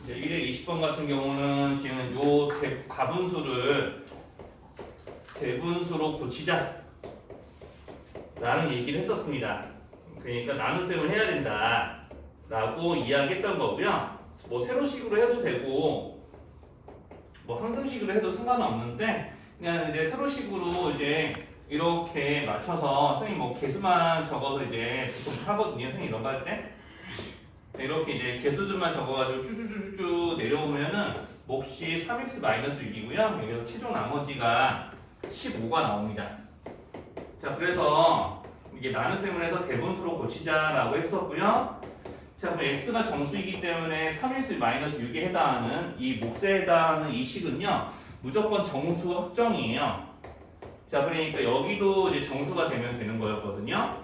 이제 1의 20번 같은 경우는 지금 요 가분수를 대분수로 고치자 라는 얘기를 했었습니다. 그러니까 나눗셈을 해야 된다 라고 이야기했던 거고요. 뭐 세로식으로 해도 되고 뭐 항등식으로 해도 상관은 없는데 그냥 이제 세로식으로 이제 이렇게 맞춰서 선생님 뭐 개수만 적어서 이제 보통 하거든요. 선생님 이런 거 할 때 이렇게 이제 개수들만 적어가지고 쭈쭈쭈쭈 내려오면은 몫이 3x-6이고요. 여기서 최종 나머지가 15가 나옵니다. 자, 그래서 이게 나눗셈을 해서 대분수로 고치자라고 했었고요. 자, 그럼 x가 정수이기 때문에 3x-6에 해당하는 이 몫에 해당하는 이 식은요 무조건 정수 확정이에요. 자, 그러니까 여기도 이제 정수가 되면 되는 거였거든요.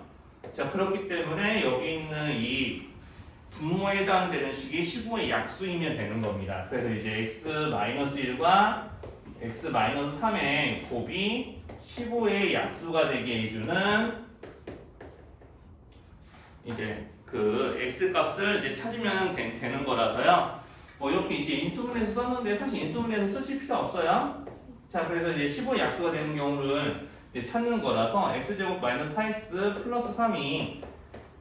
자, 그렇기 때문에 여기 있는 이 분모에 해당되는 식이 15의 약수이면 되는 겁니다. 그래서 이제 x-1과 x-3의 곱이 15의 약수가 되게 해주는 이제 그 x 값을 이제 찾으면 되는 거라서요. 뭐 이렇게 이제 인수분해서 썼는데 사실 인수분해서 쓰실 필요 없어요. 자, 그래서 이제 15의 약수가 되는 경우를 이제 찾는 거라서 x제곱 마이너스 4x 플러스 3이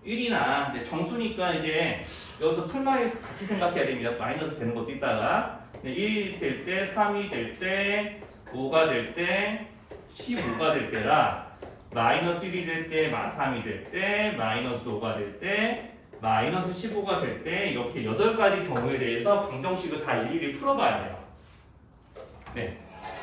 1이나 이제 정수니까 이제 여기서 풀마이 같이 생각해야 됩니다. 마이너스 되는 것도 있다가 1이 될 때, 3이 될 때, 5가 될 때, 15가 될 때라 마이너스 1이 될 때, 3이 될 때, 마이너스 5가 될 때, 마이너스 15가 될 때 이렇게 8가지 경우에 대해서 방정식을 다 일일이 풀어봐야 돼요. 네.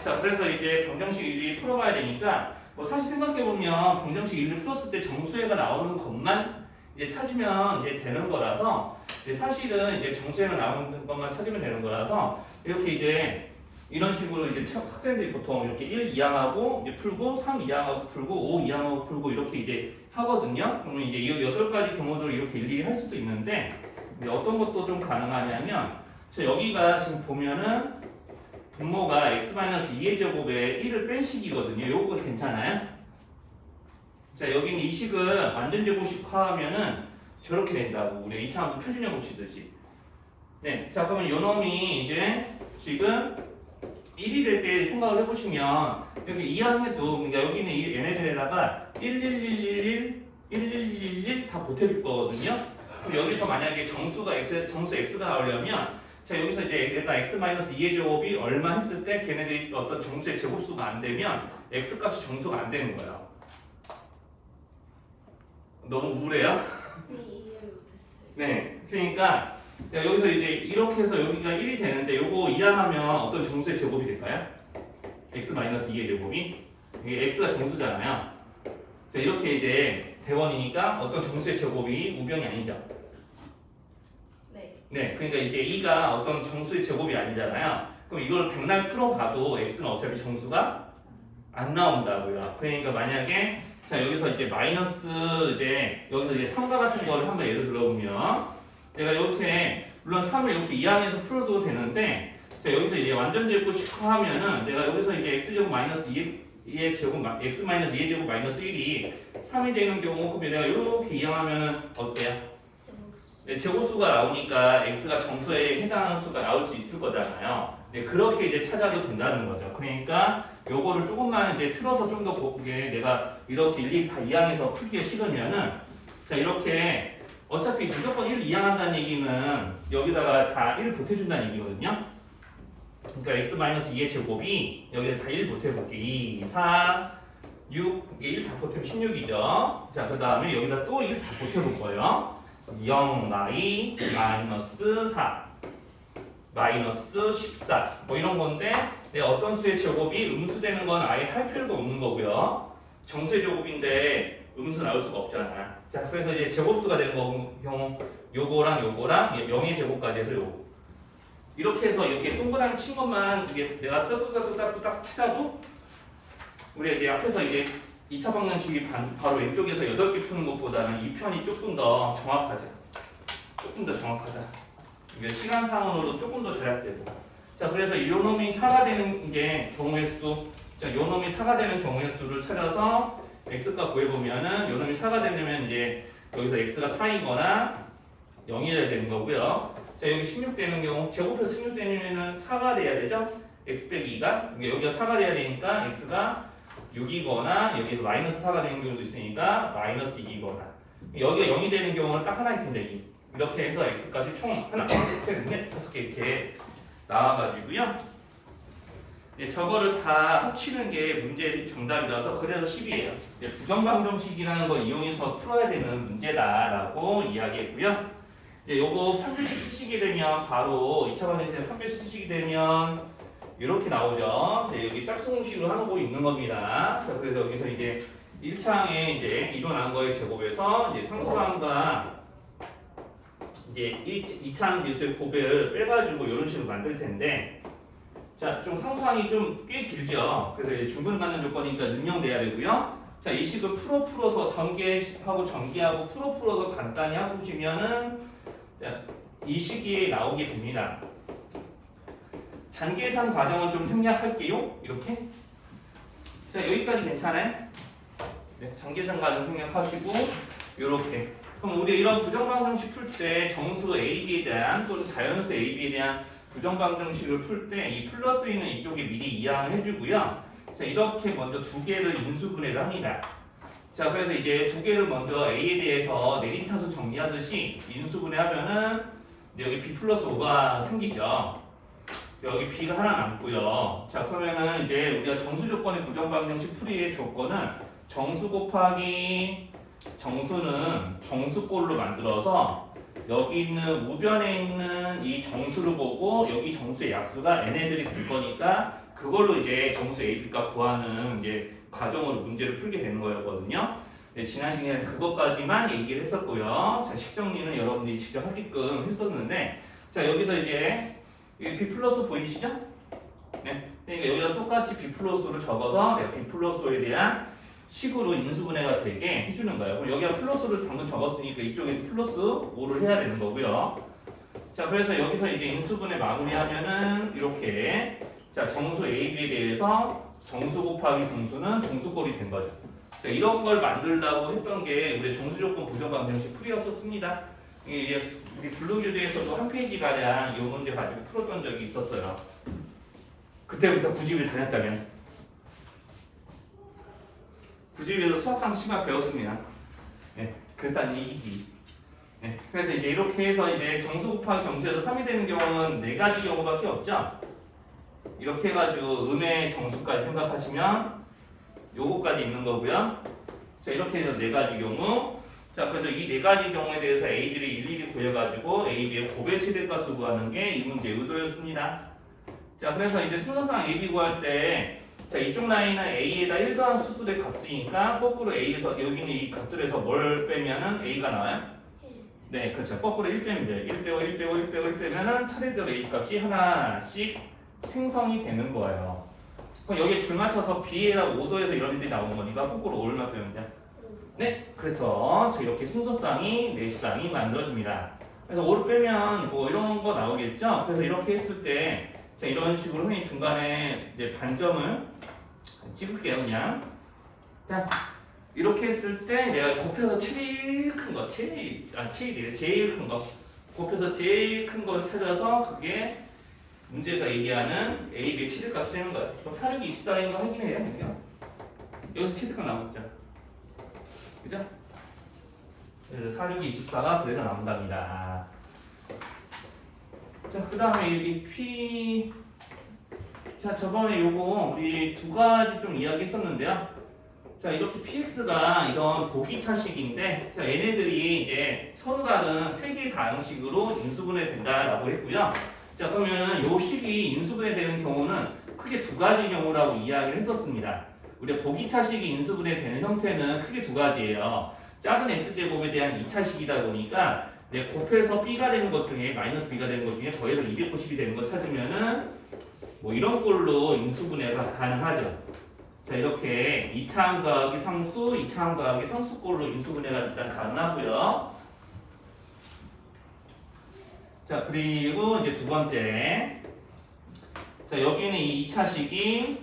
자, 그래서 이제 방정식 일일이 풀어봐야 되니까 뭐 사실 생각해보면 방정식 일일이 풀었을 때 정수해가 나오는 것만 이제 찾으면 이제 되는 거라서 이제 사실은 이제 정수해가 나오는 것만 찾으면 되는 거라서 이렇게 이제 이런 식으로 이제 학생들이 보통 이렇게 1 이항하고 이제 풀고 3 이항하고 풀고 5 이항하고 풀고 이렇게 이제 하거든요. 그러면 이제 이 8가지 경우들을 이렇게 일일이 할 수도 있는데 이제 어떤 것도 좀 가능하냐면 여기가 지금 보면은 분모가 x-2의 제곱에 1을 뺀 식이거든요. 요거 괜찮아요? 자, 여기는 이 식을 완전 제곱식화하면은 저렇게 된다고. 우리가 이차함수 표준형 고치듯이. 네. 자, 그러면 요 놈이 이제 지금 1이 될 때 생각을 해보시면 이렇게 이항해도 그러니까 여기는 얘네들에다가 11111 다 보태줄 거거든요. 그럼 여기서 만약에 정수 x가 나오려면 자, 여기서 이제 얘가 x-2의 제곱이 얼마 했을 때 걔네들이 어떤 정수의 제곱수가 안 되면 x 값이 정수가 안 되는 거예요. 너무 우울해요? 네, 이해를 못했어요. 네. 그러니까 여기서 이제 이렇게 해서 여기가 1이 되는데 요거 이항하면 어떤 정수의 제곱이 될까요? x-2의 제곱이 이게 x가 정수잖아요. 자, 이렇게 이제 대원이니까 어떤 정수의 제곱이 우변이 아니죠. 네, 그러니까 이제 2가 어떤 정수의 제곱이 아니잖아요. 그럼 이걸 백날 풀어봐도 x는 어차피 정수가 안 나온다고요. 그러니까 만약에 자, 여기서 이제 마이너스 이제 여기서 이제 3과 같은 거를 한번 예를 들어보면 내가 이렇게 물론 3을 이렇게 이항해서 풀어도 되는데 자, 여기서 이제 완전 제곱식화하면은 내가 여기서 이제 x제곱 마이너스 2의 제곱 x 마이너스 2의 제곱 마이너스 1이 3이 되는 경우 그럼 내가 이렇게 이항하면은 어때요? 네, 제곱수가 나오니까 x가 정수에 해당하는 수가 나올 수 있을 거잖아요. 네, 그렇게 이제 찾아도 된다는 거죠. 그러니까 요거를 조금만 이제 틀어서 좀 더 보게 내가 이렇게 일일이 다 이항해서 풀기가 싫으면은 자, 이렇게 어차피 무조건 1 이항한다는 얘기는 여기다가 다 1 보태준다는 얘기거든요. 그러니까 x-2의 제곱이 여기다 다 1 보태볼게. 2, 4, 6, 1 다 보태면 16이죠. 자, 그 다음에 여기다 또 1 다 보태볼 거예요. 0, 마이너스 4, 마이너스 14 뭐 이런 건데 내가 어떤 수의 제곱이 음수되는 건 아예 할 필요도 없는 거고요. 정수의 제곱인데 음수 나올 수가 없잖아. 자, 그래서 이제 제곱수가 되는 경우 요거랑 0의 제곱까지 해서 요거 이렇게 해서 이렇게 동그라미 친 것만 이게 내가 따뚜딱 찾아도 우리가 이제 앞에서 이제 2차 방정식이 바로 왼쪽에서 8개 푸는 것보다는 이 편이 조금 더 정확하죠. 조금 더 정확하죠. 이게 시간상으로도 조금 더 절약되고. 자, 그래서 이 놈이 4가 되는 게 경우의 수. 자, 요 놈이 4가 되는 경우의 수를 찾아서 x값 구해보면은 요 놈이 4가 되려면 이제 여기서 x가 4이거나 0이어야 되는 거고요. 자 여기 16 되는 경우 제곱해서 16 되면은 4가 돼야 되죠? x 빼기 2가 여기가 4가 돼야 되니까 x가 6이거나 여기서 마이너스 4가 되는 경우도 있으니까 마이너스 2이거나 여기가 0이 되는 경우는 딱 하나 있습니다. 2. 이렇게 해서 x까지 총 하나, 둘, 셋, 넷, 다섯 개 이렇게 나와가지고요. 네, 저거를 다 합치는 게 문제 정답이라서 그래서 10이에요. 네, 부정방정식이라는 걸 이용해서 풀어야 되는 문제다라고 이야기했고요. 네, 요거 판별식 쓰시게 되면 바로 2차 방정식에 판별식 쓰시게 되면 이렇게 나오죠. 네, 여기 짝수공식으로 하고 있는 겁니다. 자, 그래서 여기서 이제 1차항에 이제 일어난 거의 제곱에서 이제 상수항과 이제 2차항 지수의 곱을 빼가지고 이런 식으로 만들 텐데, 자, 좀 상수항이 좀 꽤 길죠. 그래서 이제 중근 갖는 조건이니까 능력돼야 되고요. 자, 이 식을 풀어서 전개하고 풀어서 간단히 하고 보시면은, 자, 이 시기에 나오게 됩니다. 잔계산 과정은 좀 생략할게요. 이렇게. 자, 여기까지 괜찮아요? 네, 잔계산 과정 생략하시고, 요렇게. 그럼 우리 이런 부정방정식 풀 때 정수 AB에 대한 또는 자연수 AB에 대한 부정방정식을 풀 때 이 플러스 있는 이쪽에 미리 이항을 해주고요. 자, 이렇게 먼저 두 개를 인수분해를 합니다. 자, 그래서 이제 두 개를 먼저 A에 대해서 내림차수 정리하듯이 인수분해하면은 여기 B 플러스 5가 생기죠. 여기 B가 하나 남고요. 자, 그러면은 이제 우리가 정수 조건의 부정방정식 풀이의 조건은 정수 곱하기 정수는 정수꼴로 만들어서 여기 있는 우변에 있는 이 정수를 보고 여기 정수의 약수가 n애들이 될 거니까 그걸로 이제 정수 AB값 구하는 이제 과정으로 문제를 풀게 되는 거였거든요. 네, 지난 시간에 그것까지만 얘기를 했었고요. 자, 식정리는 여러분들이 직접 하게끔 했었는데, 자, 여기서 이제 B 플러스 보이시죠? 네, 그러니까 여기다 똑같이 B 플러스를 적어서 B 플러스에 대한 식으로 인수분해가 되게 해주는 거예요. 그럼 여기가 플러스를 방금 적었으니까 이쪽에 플러스 5를 해야 되는 거고요. 자, 그래서 여기서 이제 인수분해 마무리하면은 이렇게, 자, 정수 AB에 대해서 정수 곱하기 정수는 정수꼴이 된 거죠. 자, 이런 걸 만들려고 했던 게 우리 정수조건 부정방정식 풀이었었습니다. 이게 우리 블루교재에서도 한 페이지 가량 이 문제 가지고 풀었던 적이 있었어요. 그때부터 구집을 다녔다면. 구집에서 수학상 심화 배웠습니다. 네, 그랬다는 얘기지. 네, 그래서 이제 이렇게 해서 이제 정수 곱하기 정수에서 3이 되는 경우는 4가지 경우밖에 없죠. 이렇게 해가지고 음의 정수까지 생각하시면 요거까지 있는 거고요. 자, 이렇게 해서 4가지 경우. 자, 그래서 이 4가지 경우에 대해서 A들이 일일이 구해가지고 A, B의 곱의 최대값을 구하는 게 이 문제의 의도였습니다. 자, 그래서 이제 순서상 A, B 구할 때, 자, 이쪽 라인은 A에다 1 더한 수들의 값이니까 거꾸로 A에서 여기 있는 이 값들에서 뭘 빼면은 A가 나와요? 네, 그렇죠. 거꾸로 1 빼면 돼요. 1 빼고 1 빼고 1 빼고 1 빼면은 차례대로 A 값이 하나씩 생성이 되는 거예요. 그럼 여기에 줄 맞춰서 B에다 5도에서 이런 애들이 나오는 거니까 거꾸로 5를 빼면 돼요. 네, 그래서 이렇게 순서쌍이 4쌍이 만들어집니다. 그래서 5를 빼면 뭐 이런 거 나오겠죠? 그래서 이렇게 했을 때, 자, 이런 식으로 흔히 중간에 이제 반점을 찍을게요, 그냥. 자, 이렇게 했을 때 내가 곱해서 제일 큰 거, 제일 큰 거, 곱해서 제일 큰 걸 찾아서 그게 문제에서 얘기하는 A, B의 최대값 쓰는 거예요. 그럼 사륙이 24인가 확인해야 돼요. 여기서 최대값 나오죠. 그죠? 그래서 사륙이 24가 그래서 나온답니다. 자, 그 다음에 여기 P. 자, 저번에 요거 우리 2가지 좀 이야기했었는데요. 자, 이렇게 PX가 이런 보기차식인데, 자, 얘네들이 이제 서로 다른 3개의 다형식으로 인수분해 된다라고 했고요. 자, 그러면은 요 식이 인수분해 되는 경우는 크게 2가지 경우라고 이야기를 했었습니다. 우리가 보기차식이 인수분해 되는 형태는 크게 2가지예요. 작은 x제곱에 대한 2차식이다 보니까 곱해서 b가 되는 것 중에 마이너스 b가 되는 것 중에 더해서 290이 되는 거 찾으면은 뭐 이런 꼴로 인수분해가 가능하죠. 자, 이렇게 2차항 더하기 상수, 2차항 더하기 상수꼴로 인수분해가 일단 가능하고요. 자, 그리고 이제 두 번째. 자, 여기는 이 2차식이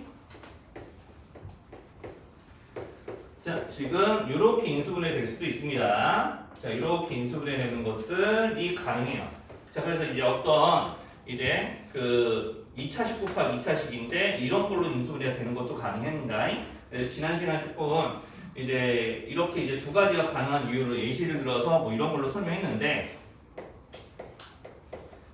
자, 지금 이렇게 인수분해 될 수도 있습니다. 자, 이렇게 인수분해 되는 것들이 가능해요. 자, 그래서 이제 어떤 이제 그 2차식 곱하기 2차식인데 이런 걸로 인수분해가 되는 것도 가능합니다. 그래서 지난 시간에 조금 이제 이렇게 이제 두 가지가 가능한 이유를 예시를 들어서 뭐 이런 걸로 설명했는데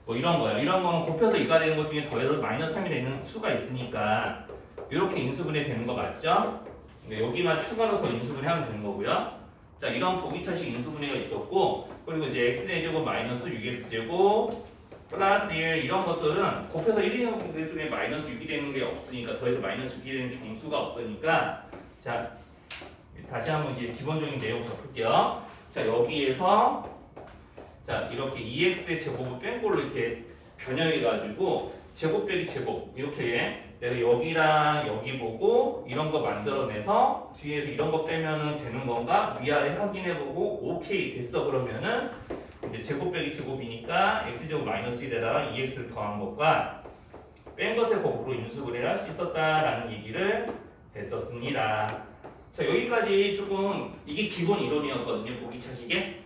뭐 이런 거예요. 이런 거는 곱해서 2가 되는 것 중에 더해서 마이너스 3이 되는 수가 있으니까 이렇게 인수분해 되는 거 맞죠? 네, 여기만 추가로 더 인수분해 하면 되는 거고요. 자, 이런 보기차식 인수분해가 있었고 그리고 이제 x제곱 마이너스 6x제곱 플러스 1 이런 것들은 곱해서 1이 되는 중에 마이너스 6이 되는 게 없으니까 더해서 마이너스 6이 되는 정수가 없으니까 자 다시 한번 이제 기본적인 내용 적을게요. 자, 여기에서 자 이렇게 2x의 제곱을 뺀 걸로 이렇게 변형해가지고 제곱 빼기 제곱 이렇게 내가 여기랑 여기 보고 이런 거 만들어내서 뒤에서 이런 거 빼면은 되는 건가 위아래 확인해보고 오케이 됐어 그러면은 이제 제곱 빼기 제곱이니까 x제곱 마이너스 1에다가 2x를 더한 것과 뺀 것의 곱으로 인수분해를 할 수 있었다라는 얘기를 했었습니다. 자, 여기까지 조금 이게 기본 이론이었거든요. 보기차식에.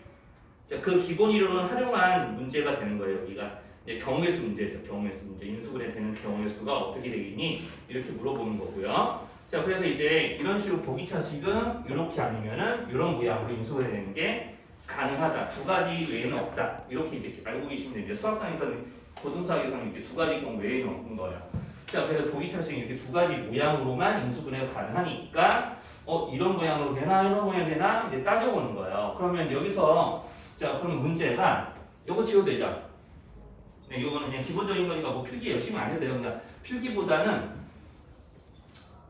자, 그 기본 이론을 활용한 문제가 되는 거예요. 여기가 이제 경우의 수 문제죠. 경우의 수 문제. 인수분해 되는 경우의 수가 어떻게 되겠니? 이렇게 물어보는 거고요. 자, 그래서 이제 이런 식으로 보기차식은 이렇게 아니면은 이런 모양으로 인수분해 되는 게 가능하다. 두 가지 외에는 없다. 이렇게 이제 알고 계시면 됩니다. 수학상에서는 고등수학에서는 이렇게 두 가지 경우 외에는 없는 거예요. 자, 그래서 보기차식은 이렇게 두 가지 모양으로만 인수분해가 가능하니까 이런 모양으로 되나 이런 모양으로 되나 이제 따져보는 거예요. 그러면 여기서 자, 그럼 문제가 요거 지워도 되죠? 네, 요거는 그냥 기본적인 거니까 뭐 필기 열심히 안 해도 돼요. 그냥 필기보다는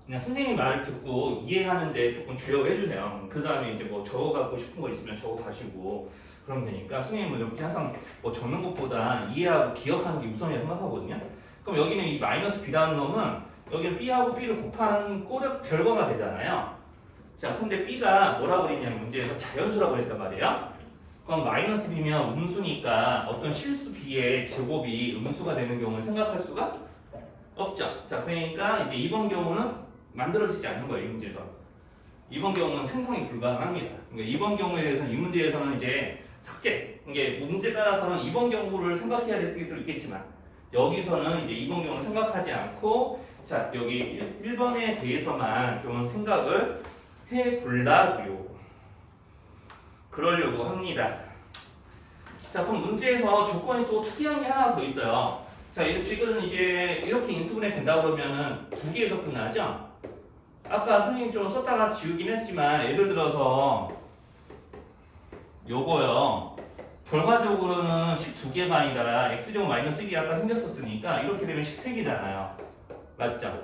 그냥 선생님 말을 듣고 이해하는데 조금 주력을 해주세요. 그 다음에 이제 뭐 적어가고 싶은 거 있으면 적어가시고 그러면 되니까 선생님은 이렇게 항상 뭐 적는 것보다 이해하고 기억하는 게 우선이라고 생각하거든요. 그럼 여기는 이 마이너스 b라는 놈은 여기는 b하고 b를 곱한 꼴의 결과가 되잖아요. 자, 근데 b가 뭐라고 그랬냐면 문제에서 자연수라고 그랬단 말이에요. 그럼 마이너스 b면 음수니까 어떤 실수 b의 제곱이 음수가 되는 경우를 생각할 수가 없죠. 자, 그러니까 이제 이번 경우는 만들어지지 않는 거예요. 이 문제에서. 이번 경우는 생성이 불가능합니다. 그러니까 이번 경우에 대해서는 이 문제에서는 이제 삭제. 이게 문제 따라서는 이번 경우를 생각해야 될 때도 있겠지만 여기서는 이제 이번 경우를 생각하지 않고 자, 여기 1번에 대해서만 좀 생각을 해보려고요. 그러려고 합니다. 자, 그럼 문제에서 조건이 또 특이한 게 하나 더 있어요. 자, 지금 이제 이렇게 인수분해 된다 그러면은 두 개에서 끝나죠? 아까 선생님 좀 썼다가 지우긴 했지만 예를 들어서 요거요. 결과적으로는 식 두 개가 아니라 x제곱 마이너스 1이 아까 생겼었으니까 이렇게 되면 식 3개잖아요. 맞죠?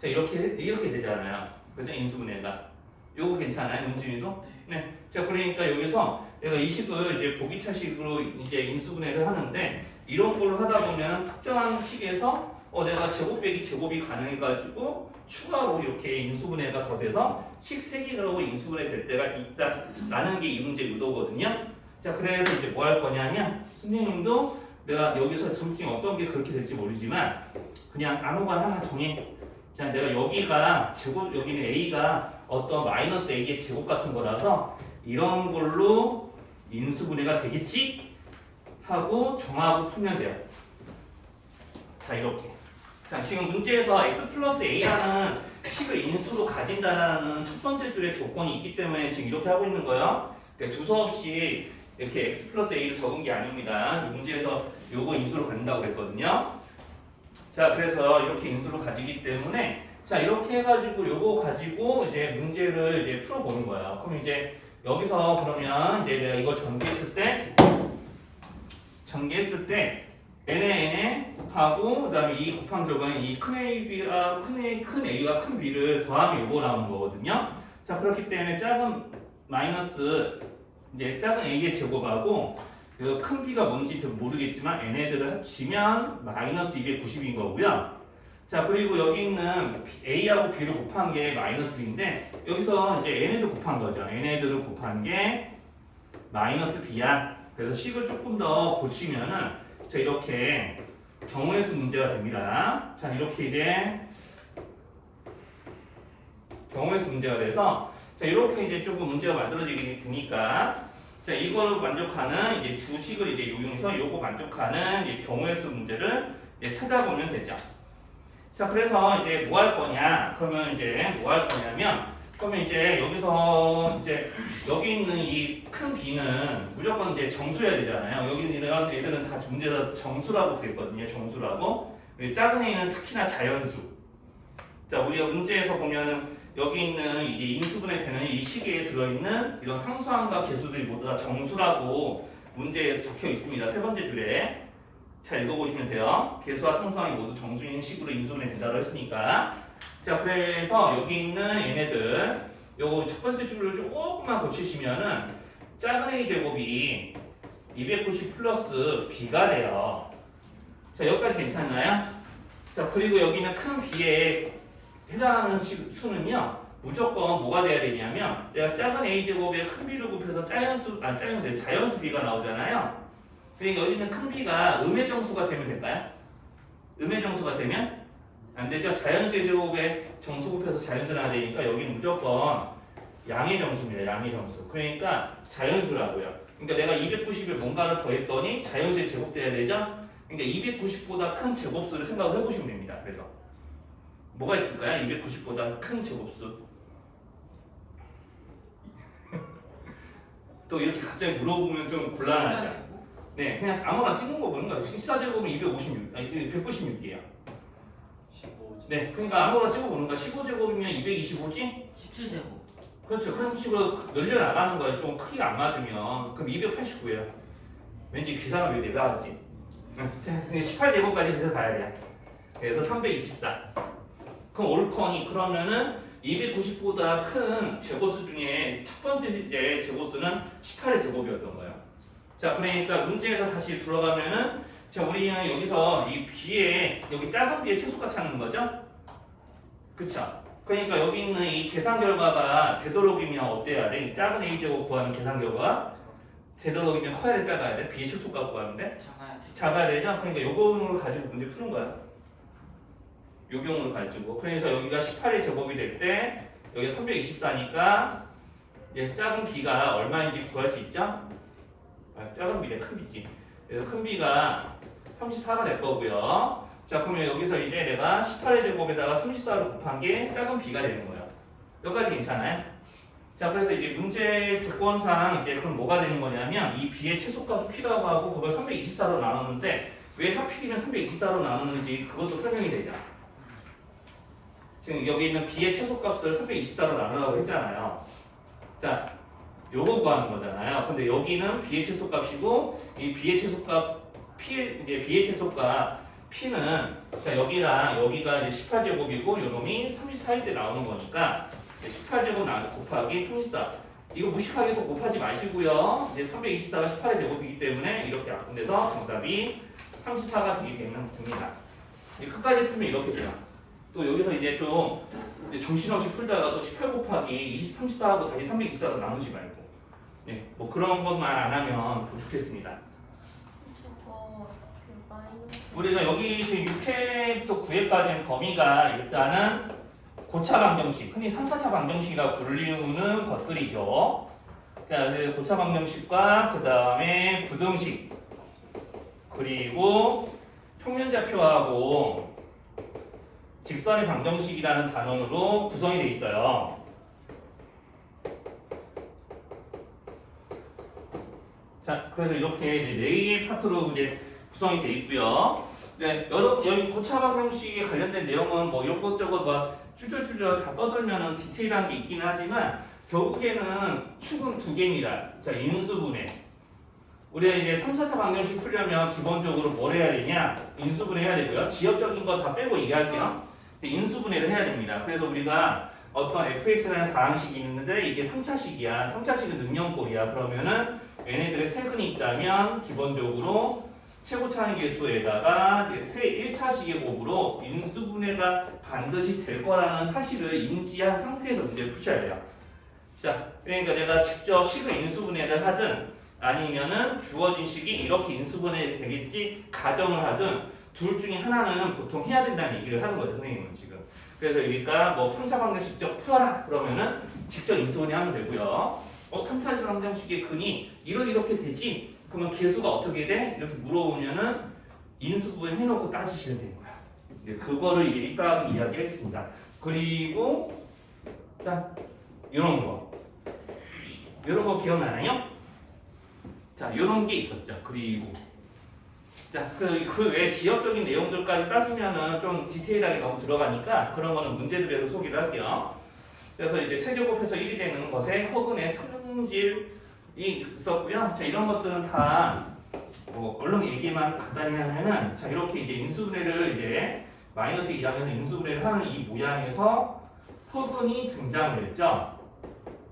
자, 이렇게 되잖아요. 그죠? 인수분해가. 요거 괜찮아요? 문진이도? 네. 자, 그러니까 여기서 내가 이 식을 이제 보기차식으로 이제 인수분해를 하는데 이런 걸로 하다 보면 특정한 식에서 내가 제곱 빼기 제곱이 가능해가지고 추가로 이렇게 인수분해가 더 돼서 식 3개로 인수분해 될 때가 있다라는 게 이 문제의 의도거든요. 자, 그래서 이제 뭐 할 거냐면 선생님도 내가 여기서 둘 중에 어떤 게 그렇게 될지 모르지만 그냥 아무거나 하나 정해. 자, 내가 여기가 제곱, 여기는 a가 어떤 마이너스 a의 제곱 같은 거라서 이런 걸로 인수분해가 되겠지? 하고 정하고 풀면 돼요. 자, 이렇게. 자, 지금 문제에서 x 플러스 a라는 식을 인수로 가진다는 첫 번째 줄에 조건이 있기 때문에 지금 이렇게 하고 있는 거예요. 두서 없이 이렇게 x 플러스 a를 적은 게 아닙니다. 문제에서 요거 인수로 갖는다고 그랬거든요. 자, 그래서 이렇게 인수로 가지기 때문에 자, 이렇게 해가지고 요거 가지고 이제 문제를 이제 풀어보는 거예요. 그럼 이제 여기서 그러면 이제 내가 이걸 전개했을 때 n에 곱하고 그다음에 이 곱한 결과는 이 큰 A가 큰 B를 더하면 요거 나오는 거거든요. 자, 그렇기 때문에 작은 마이너스 이제 작은 A의 제곱하고 그 큰 B가 뭔지 모르겠지만 n애들을 합치면 마이너스 290인 거고요. 자, 그리고 여기 있는 A하고 B를 곱한 게 마이너스 B인데 여기서 이제 n애들 곱한 거죠. n애들을 곱한 게 마이너스 B야. 그래서 식을 조금 더 고치면은 자, 이렇게 경우의 수 문제가 됩니다. 자, 이렇게 이제 경우의 수 문제가 돼서 자, 이렇게 이제 조금 문제가 만들어지게 되니까 자, 이거를 만족하는 이제 두 식을 이제 이용해서 요거 만족하는 이제 경우의 수 문제를 이제 찾아보면 되죠. 자, 그래서 이제 뭐 할 거냐? 그러면 이제 뭐 할 거냐면, 그러면 이제 여기서 이제 여기 있는 이 큰 B는 무조건 이제 정수여야 되잖아요. 여기 있는 이런 애들은 다 문제에서 정수라고 되거든요. 정수라고. 작은 A는 특히나 자연수. 자, 우리가 문제에서 보면은 여기 있는 이제 인수분해 되는 이 시계에 들어있는 이런 상수항과 개수들이 모두 다 정수라고 문제에 적혀 있습니다. 세 번째 줄에. 잘 읽어보시면 돼요. 개수와 상수항이 모두 정수인 식으로 인수분해 된다고 했으니까. 자, 그래서 여기 있는 얘네들 요거 첫 번째 줄을 조금만 고치시면은 작은 A 제곱이 290 플러스 B가 돼요. 자, 여기까지 괜찮나요? 자, 그리고 여기는 큰 B에 해당하는 수는요 무조건 뭐가 돼야 되냐면 내가 작은 A 제곱에 큰 B를 곱해서 자연수 B가 나오잖아요. 그러니까 여기는 큰 B가 음의 정수가 되면 될까요? 음의 정수가 되면 안 되죠. 자연수의 제곱에 정수 곱해서 자연수 나야 되니까 여기는 무조건 양의 정수입니다. 양의 정수. 그러니까 자연수라고요. 그러니까 내가 290에 뭔가를 더했더니 자연수의 제곱돼야 되죠. 그러니까 290보다 큰 제곱수를 생각을 해보시면 됩니다. 그래서 뭐가 있을까요? 290보다 큰 제곱수. 또 이렇게 갑자기 물어보면 좀 곤란하죠. 네, 그냥 아무나 찍는 거 보는 거예요. 시사제곱은 196이에요. 15제. 네, 그러니까 아무나 찍어보는 거야. 15제곱이면 225지? 17제곱. 그렇죠. 그런 식으로 늘려나가는 거예요. 좀 크기가 안 맞으면. 그럼 289예요. 왠지 계산을 왜 내가 하지? 자, 18제곱까지 계속 가야 돼요. 그래서 324. 그럼 올커니 그러면은 290보다 큰 제곱수 중에 첫 번째 이제 제곱수는 18의 제곱이었던 거예요. 자, 그러니까 문제에서 다시 들어가면은 자, 우리는 여기서 이 B에 여기 작은 B의 최소가 찾는 거죠? 그쵸? 그러니까 여기 있는 이 계산 결과가 되도록이면 어때야 돼? 이 작은 A 제곱 구하는 계산 결과 되도록이면 커야 돼, 작아야 돼? B의 최소값 구하는데 작아야 돼. 작아야 되죠? 그러니까 요거를 가지고 문제 푸는 거야. 요 경우를 가지고. 그래서 여기가 18의 제곱이 될 때 여기 324니까 이제 작은 B가 얼마인지 구할 수 있죠? 작은 B래, 큰 B지. 그래서 큰 B가 34가 될 거고요. 자, 그러면 여기서 이제 내가 18의 제곱에다가 34를 곱한 게 작은 B가 되는 거예요. 여기까지 괜찮아요? 자, 그래서 이제 문제 조건상 이제 그럼 뭐가 되는 거냐면 이 B의 최소값을 P라고 하고 그걸 324로 나눴는데 왜 하필이면 324로 나누는지 그것도 설명이 되죠. 지금 여기 있는 B의 최소값을 324로 나누라고 했잖아요. 자, 요거 구하는 거잖아요. 근데 여기는 B의 최소값이고 이 B의 최소값 B의 최소값 P는 자, 여기랑 여기가 이제 18제곱이고 요놈이 34일 때 나오는 거니까 18제곱 곱하기 34. 이거 무식하게도 곱하지 마시고요. 이제 324가 18의 제곱이기 때문에 이렇게 약분돼서 정답이 34가 되게 됩니다. 끝까지 풀면 이렇게 돼요. 또 여기서 이제 좀 정신없이 풀다가 또 18 곱하기 34하고 다시 324로 나누지 말고 네, 뭐 그런 것만 안 하면 더 좋겠습니다. 저거 그 마이너스. 우리가 여기 지금 6회부터 9회까지는 범위가 일단은 고차 방정식, 흔히 3, 4차 방정식이라고 불리우는 것들이죠. 자, 고차 방정식과 그 다음에 부등식 그리고 평면좌표하고 직선의 방정식이라는 단원으로 구성이 되어 있어요. 자, 그래서 이렇게 이제 4개의 파트로 이제 구성이 되어 있고요. 네, 여기 고차 방정식에 관련된 내용은 뭐 이것저것 막 쭈저쭈저 다 떠들면은 디테일한 게 있긴 하지만 결국에는 축은 2개입니다. 자, 인수분해. 우리가 이제 3, 4차 방정식 풀려면 기본적으로 뭘 해야 되냐? 인수분해 해야 되고요. 지역적인 거 다 빼고 얘기할게요. 인수분해를 해야 됩니다. 그래서 우리가 어떤 fx라는 다항식이 있는데 이게 3차식이야. 3차식은 능력꼴이야. 그러면은 얘네들의 세근이 있다면 기본적으로 최고차항 계수에다가 1차식의 곱으로 인수분해가 반드시 될 거라는 사실을 인지한 상태에서 문제를 푸셔야 돼요. 자, 그러니까 내가 직접 식을 인수분해를 하든 아니면은 주어진 식이 이렇게 인수분해 되겠지 가정을 하든 둘 중에 하나는 보통 해야 된다는 얘기를 하는 거죠, 선생님은 지금. 그래서 여기가 뭐 3차 방정식 직접 풀어라 그러면은 직접 인수분해 하면 되고요. 3차원 방정식의 근이 이렇게 되지? 그러면 계수가 어떻게 돼? 이렇게 물어보면은 인수분해 해놓고 따지시면 되는 거야. 그거를 이제 이따가 이야기하겠습니다. 그리고 자, 이런 거 기억나나요? 자, 이런 게 있었죠. 그리고 자, 그 외 지역적인 내용들까지 따지면은 좀 디테일하게 너무 들어가니까 그런 거는 문제들에서 소개를 할게요. 그래서 이제 세제곱해서 1이 되는 것에 허근의 승질이 있었고요. 자, 이런 것들은 다 얼른 얘기만 간단히 하면은 자, 이렇게 이제 인수분해를 이제 마이너스 2항에서 인수분해를 하는 이 모양에서 허근이 등장을 했죠.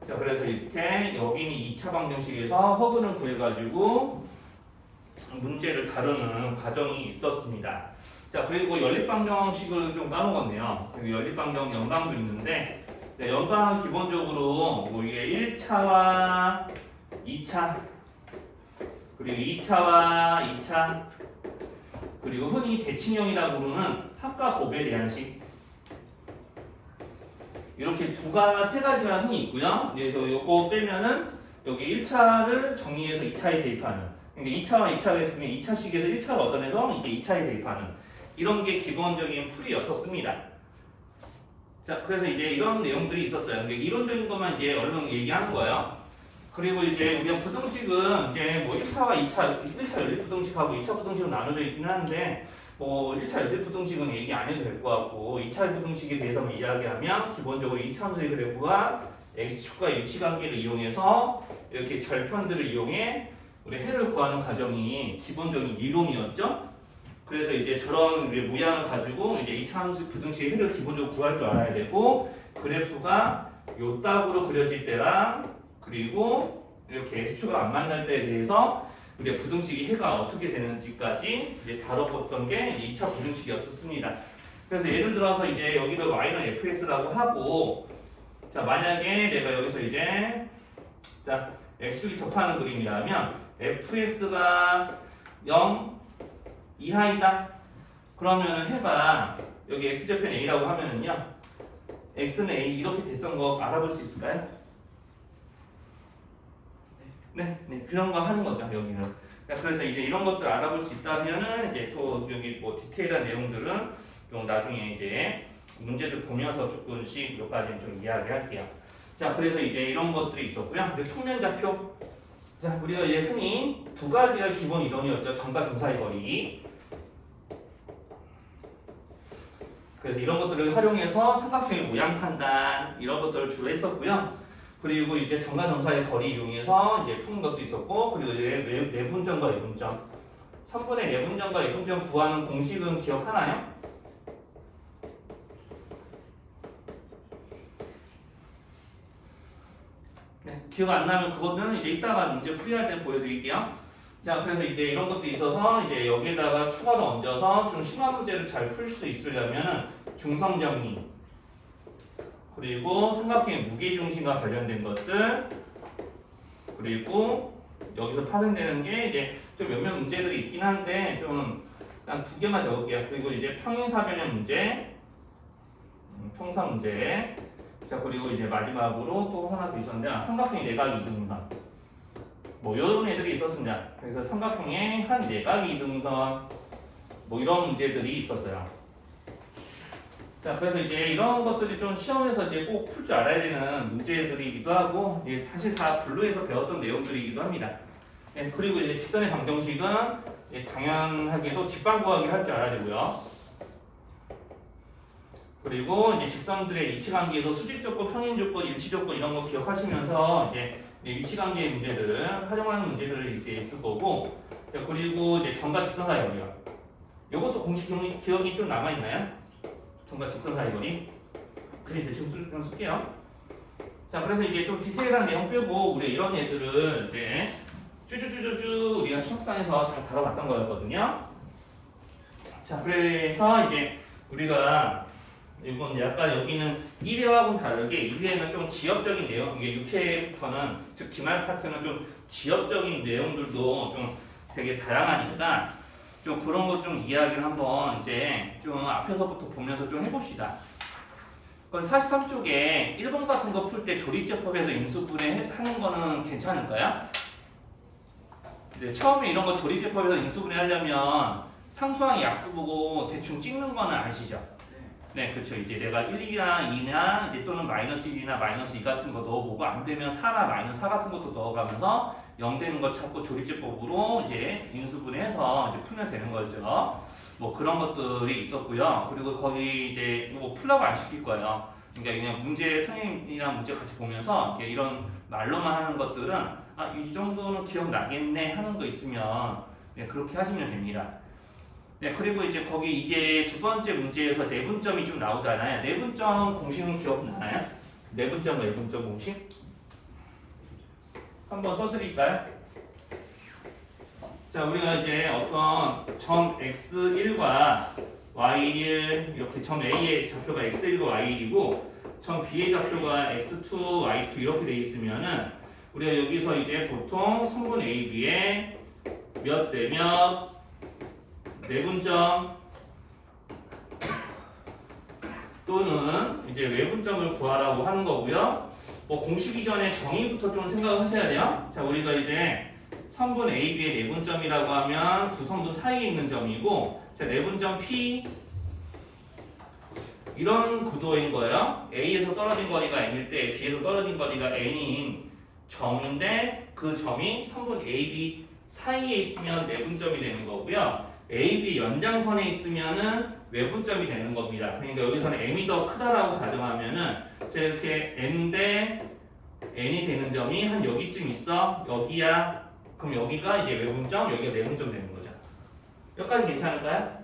자, 그래서 이렇게 여기는 2차 방정식에서 허근을 구해가지고 문제를 다루는 과정이 있었습니다. 자, 그리고 연립방정식을 좀 까먹었네요. 여기 연립방정 연방도 있는데 네, 연방은 기본적으로 이게 1차와 2차 그리고 2차와 2차 그리고 흔히 대칭형이라고 부르는 합과 곱에 대한 식 이렇게 세 가지가 흔히 있고요. 그래서 요거 빼면은 여기 1차를 정리해서 2차에 대입하는 그러니까 2차와 2차가 있으면 2차식에서 1차를 얻어내서 이제 2차에 대입하는 이런 게 기본적인 풀이였었습니다. 자, 그래서 이제 이런 내용들이 있었어요. 근데 이론적인 것만 이제 얼른 얘기하는 거예요. 그리고 이제 우리가 부등식은 이제 뭐 1차와 1차 연립부등식하고 2차 부등식으로 나눠져 있긴 한데 1차 연립부등식은 얘기 안 해도 될 것 같고 2차 부등식에 대해서 이야기하면 기본적으로 2차함수의 그래프가 x축과 유치관계를 이용해서 이렇게 절편들을 이용해 우리 해를 구하는 과정이 기본적인 이론이었죠. 그래서 이제 저런 모양을 가지고 이제 2차 함수 부등식의 해를 기본적으로 구할 줄 알아야 되고 그래프가 요 딱으로 그려질 때랑 그리고 이렇게 x축과 안 만날 때에 대해서 우리가 부등식의 해가 어떻게 되는지까지 이제 다뤄봤던 게 2차 부등식이었습니다. 그래서 예를 들어서 이제 여기도 y는 fx라고 하고 자, 만약에 내가 여기서 이제 자, x축이 접하는 그림이라면 fx가 0 이하이다. 그러면 해가 여기 x절편 a라고 하면은요. x는 a 이렇게 됐던 거 알아볼 수 있을까요? 네, 그런 거 하는 거죠, 여기는. 그래서 이제 이런 것들 알아볼 수 있다면은 이제 또 여기 뭐 디테일한 내용들은 좀 나중에 이제 문제들 보면서 조금씩 몇 가지 좀 이야기할게요. 자, 그래서 이제 이런 것들이 있었고요. 평면좌표. 자, 우리가 이제 흔히 두 가지가 기본 이론이었죠. 점과 점 사이 거리. 그래서 이런 것들을 활용해서 삼각형의 모양 판단 이런 것들을 주로 했었고요. 그리고 이제 점과 점 사이 거리 이용해서 이제 푸는 것도 있었고, 그리고 이제 내분점과 이분점, 선분의 내분점과 이분점 구하는 공식은 기억하나요? 네, 기억 안 나면 그거는 이제 이따가 문제 풀이할 때 보여드릴게요. 자, 그래서 이제 이런 것도 있어서 이제 여기에다가 추가로 얹어서 좀 심한 문제를 잘 풀 수 있으려면은 중성정리 그리고 삼각형의 무게중심과 관련된 것들 그리고 여기서 파생되는 게 이제 좀 몇몇 문제들이 있긴 한데 좀 한 두 개만 적을게요. 그리고 이제 평행사변의 문제, 평사 문제. 자, 그리고 이제 마지막으로 또 하나 더 있었는데 삼각형의 내각 이등선. 뭐 이런 애들이 있었습니다. 그래서 삼각형의 한 내각 이등선 뭐 이런 문제들이 있었어요. 자, 그래서 이제 이런 것들이 좀 시험에서 이제 꼭 풀 줄 알아야 되는 문제들이기도 하고, 이제 사실 다 블루에서 배웠던 내용들이기도 합니다. 네, 그리고 이제 직선의 방정식은 당연하게도 직방 구하기를 할 줄 알아야 되고요. 그리고 이제 직선들의 위치관계에서 수직조건, 평행조건, 일치조건 이런 거 기억하시면서 이제 위치관계의 문제들을 활용하는 문제들이 있을 거고, 그리고 이제 점과 직선 사이 거리요. 이것도 공식 기억이 좀 남아 있나요? 점과 직선 사이 거리. 그래서 대충 쓸게요. 자, 그래서 이제 좀 디테일한 내용 빼고 우리 이런 애들을 이제 쭈쭈쭈쭈쭈 우리가 수학상에서 다 다뤄봤던 거였거든요. 자, 그래서 이제 우리가 이건 약간 여기는 1회하고는 다르게 2회는 좀 지역적인 내용, 이게 6회부터는 즉 기말 파트는 좀 지역적인 내용들도 좀 되게 다양하니까 좀 그런 거 좀 이야기를 한번 이제 좀 앞에서부터 보면서 좀 해봅시다. 그건 43쪽에 1번 같은 거 풀 때 조립제법에서 인수분해 하는 거는 괜찮을까요? 네, 처음에 이런 거 조립제법에서 인수분해 하려면 상수항 약수 보고 대충 찍는 거는 아시죠? 네, 그렇죠. 이제 내가 1이나 2나 이제 또는 마이너스 1이나 마이너스 2 같은 거 넣어보고 안 되면 4나 마이너스 4 같은 것도 넣어가면서 0 되는 거 찾고 조립제법으로 이제 인수분해해서 이제 풀면 되는 거죠. 뭐 그런 것들이 있었고요. 그리고 거기 이제 뭐 풀라고 안 시킬 거예요. 그러니까 그냥 문제 선생님이랑 문제 같이 보면서 이런 말로만 하는 것들은 아, 이 정도는 기억나겠네 하는 거 있으면 네, 그렇게 하시면 됩니다. 네, 그리고 이제 거기 이제 두 번째 문제에서 내분점이 좀 나오잖아요. 내분점 공식은 기억나나요? 내분점, 내분점 공식? 한번 써드릴까요? 자, 우리가 이제 어떤 점 x1과 y1 이렇게 점 A의 좌표가 x1과 y1이고 점 B의 좌표가 x2, y2 이렇게 돼 있으면은 우리가 여기서 이제 보통 성분 A, B에 몇 대 몇 내분점 또는 이제 외분점을 구하라고 하는 거고요. 뭐 공식 이전에 정의부터 좀 생각을 하셔야 돼요. 자, 우리가 이제 성분 A, B의 내분점이라고 하면 두 성분 사이에 있는 점이고, 자, 내분점 P 이런 구도인 거예요. A에서 떨어진 거리가 N일 때 B에서 떨어진 거리가 N인 점인데 그 점이 성분 A, B 사이에 있으면 내분점이 되는 거고요. A, B 연장선에 있으면은 외분점이 되는 겁니다. 그러니까 여기서는 M이 더 크다라고 가정하면은 자, 이렇게 M 대 N이 되는 점이 한 여기쯤 있어. 여기야. 그럼 여기가 이제 외분점, 여기가 내분점 되는 거죠. 여기까지 괜찮을까요?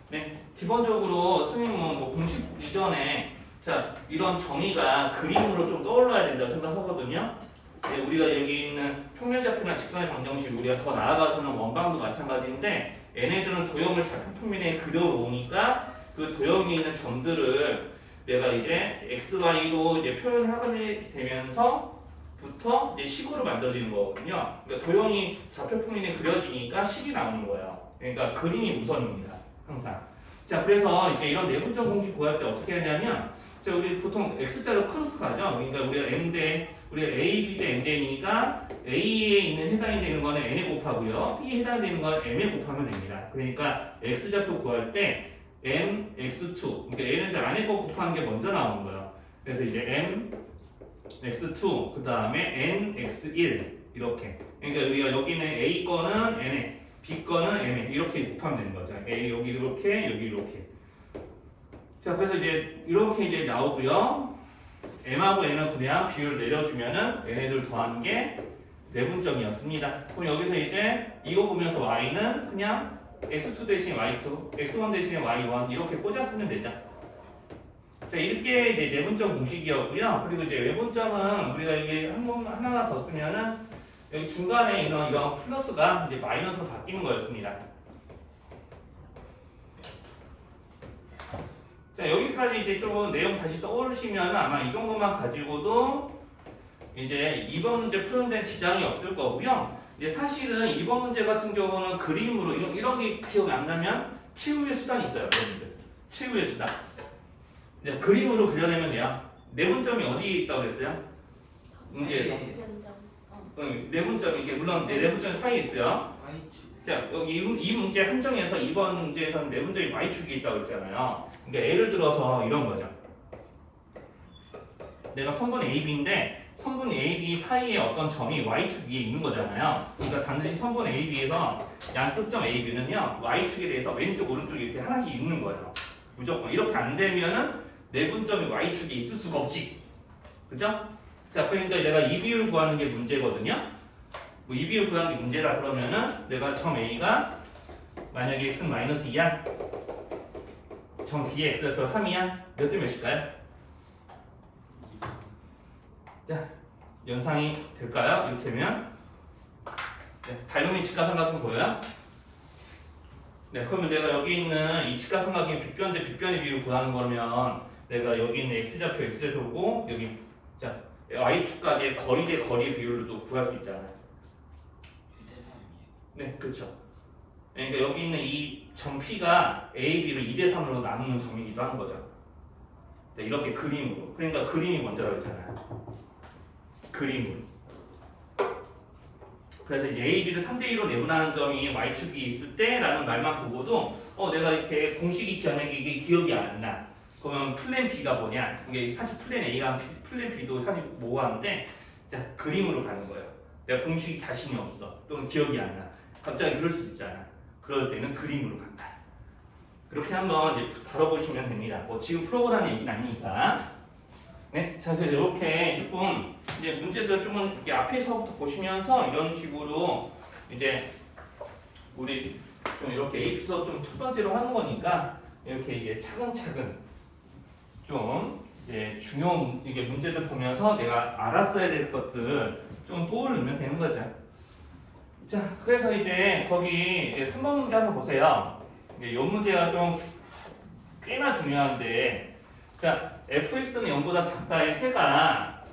네. 기본적으로 선생님은 뭐 공식 이전에 자, 이런 정의가 그림으로 좀 떠올라야 된다고 생각하거든요. 네, 우리가 여기 있는 평면좌표나 직선의 방정식 우리가 더 나아가서는 원방도 마찬가지인데 얘네들은 도형을 좌표평면에 그려놓으니까 그 도형에 있는 점들을 내가 이제 x, y로 이제 표현하게 되면서부터 이제 식으로 만들어지는 거거든요. 그러니까 도형이 좌표평면에 그려지니까 식이 나오는 거예요. 그러니까 그림이 우선입니다. 항상. 자, 그래서 이제 이런 내분점 공식 구할 때 어떻게 하냐면 자, 우리 보통 x자로 크로스 가죠. 그러니까 우리가 우리가 a, b 대 m 대 n이니까 a에 있는 해당이 되는 거는 n에 곱하고요. b에 해당되는 건 m에 곱하면 됩니다. 그러니까 x좌표 구할 때 m, x2 그러니까 얘는 안에 거 곱하는 게 먼저 나오는 거예요. 그래서 이제 m, x2 그 다음에 n, x1 이렇게. 그러니까 우리가 여기는 a 거는 n에 b 거는 m에 이렇게 곱하면 되는 거죠. a 여기 이렇게 여기 이렇게. 자, 그래서 이제 이렇게 이제 나오고요. m하고 n은 그냥 비율을 내려주면은 얘네들 더한 게 내분점이었습니다. 그럼 여기서 이제 이거 보면서 y는 그냥 x2 대신 y2, x1 대신에 y1 이렇게 꽂아 쓰면 되죠. 자, 이렇게 내분점 공식이었고요. 그리고 이제 외분점은 우리가 여기 하나 더 쓰면은 여기 중간에 이런 플러스가 이제 마이너스로 바뀌는 거였습니다. 자, 여기까지 이제 좀 내용 다시 떠올리시면 아마 이 정도만 가지고도 이제 2번 문제 푸는 데는 지장이 없을 거고요. 이제 사실은 2번 문제 같은 경우는 그림으로 이런 게 기억이 안 나면 치우의 수단이 있어요, 여러분들. 치우의 수단. 이제 그림으로 그려내면 돼요. 내분점이 어디에 있다고 그랬어요? 문제에서. 내분점이 이게 물론 내분점 사이에 있어요. 자, 여기 이 문제 한정에서 2번 문제에서는 내분점이 y축이 있다고 했잖아요. 그러니까 예를 들어서 이런 거죠. 내가 성분 AB인데 성분 AB 사이에 어떤 점이 y축 위에 있는 거잖아요. 그러니까 반드시 성분 AB에서 양cực점 AB는요 y축에 대해서 왼쪽 오른쪽 이렇게 하나씩 있는 거예요. 무조건 이렇게 안 되면은 내분점이 y축에 있을 수가 없지. 그죠? 자, 그러니까 내가 이 비율 구하는 게 문제거든요. 뭐 이 비율 구하는 게 문제다 그러면은 내가 점 A가 만약에 x는 마이너스 2야, 점 B의 x가 3이야, 몇 대 몇일까요? 자, 연상이 될까요? 이렇게 하면 네, 닮은 직각삼각형 보여요? 네, 그러면 내가 여기 있는 이 직각삼각형의 빗변 대 빗변의 비율 구하는 거면 내가 여기 있는 x좌표고 여기 자 y축까지의 거리 대 거리의 비율도 구할 수 있잖아요. 네, 그렇죠. 그러니까 여기 있는 이 점 P가 A, B를 2대 3으로 나누는 점이기도 하는 거죠. 자, 이렇게 그림으로. 그러니까 그림이 먼저라고 했잖아요. 그림으로. 그래서 이제 A, B를 3대2로 내분하는 점이 Y축이 있을 때 라는 말만 보고도 내가 이렇게 공식이 기억나게 이게 기억이 안 나. 그러면 플랜 B가 뭐냐? 이게 사실 플랜 A랑 플랜 B도 사실 모호한데 자, 그림으로 가는 거예요. 내가 공식이 자신이 없어. 또는 기억이 안 나. 갑자기 그럴 수도 있잖아. 그럴 때는 그림으로 간다. 그렇게 한번 이제 다뤄보시면 됩니다. 뭐 지금 풀어보라는 얘기는 아니니까. 네, 자, 그래서 이렇게 조금 이제 문제들 조금 이렇게 앞에서부터 보시면서 이런 식으로 이제 우리 좀 이렇게 에피소드 좀 첫 번째로 하는 거니까 이렇게 이제 차근차근 좀 이제 중요한 이게 문제들 보면서 내가 알았어야 될 것들 좀 떠올리면 되는 거죠. 자, 그래서 이제 거기 이제 3번 문제 한번 보세요. 이 문제가 좀 꽤나 중요한데, 자, fx는 0보다 작다의 해가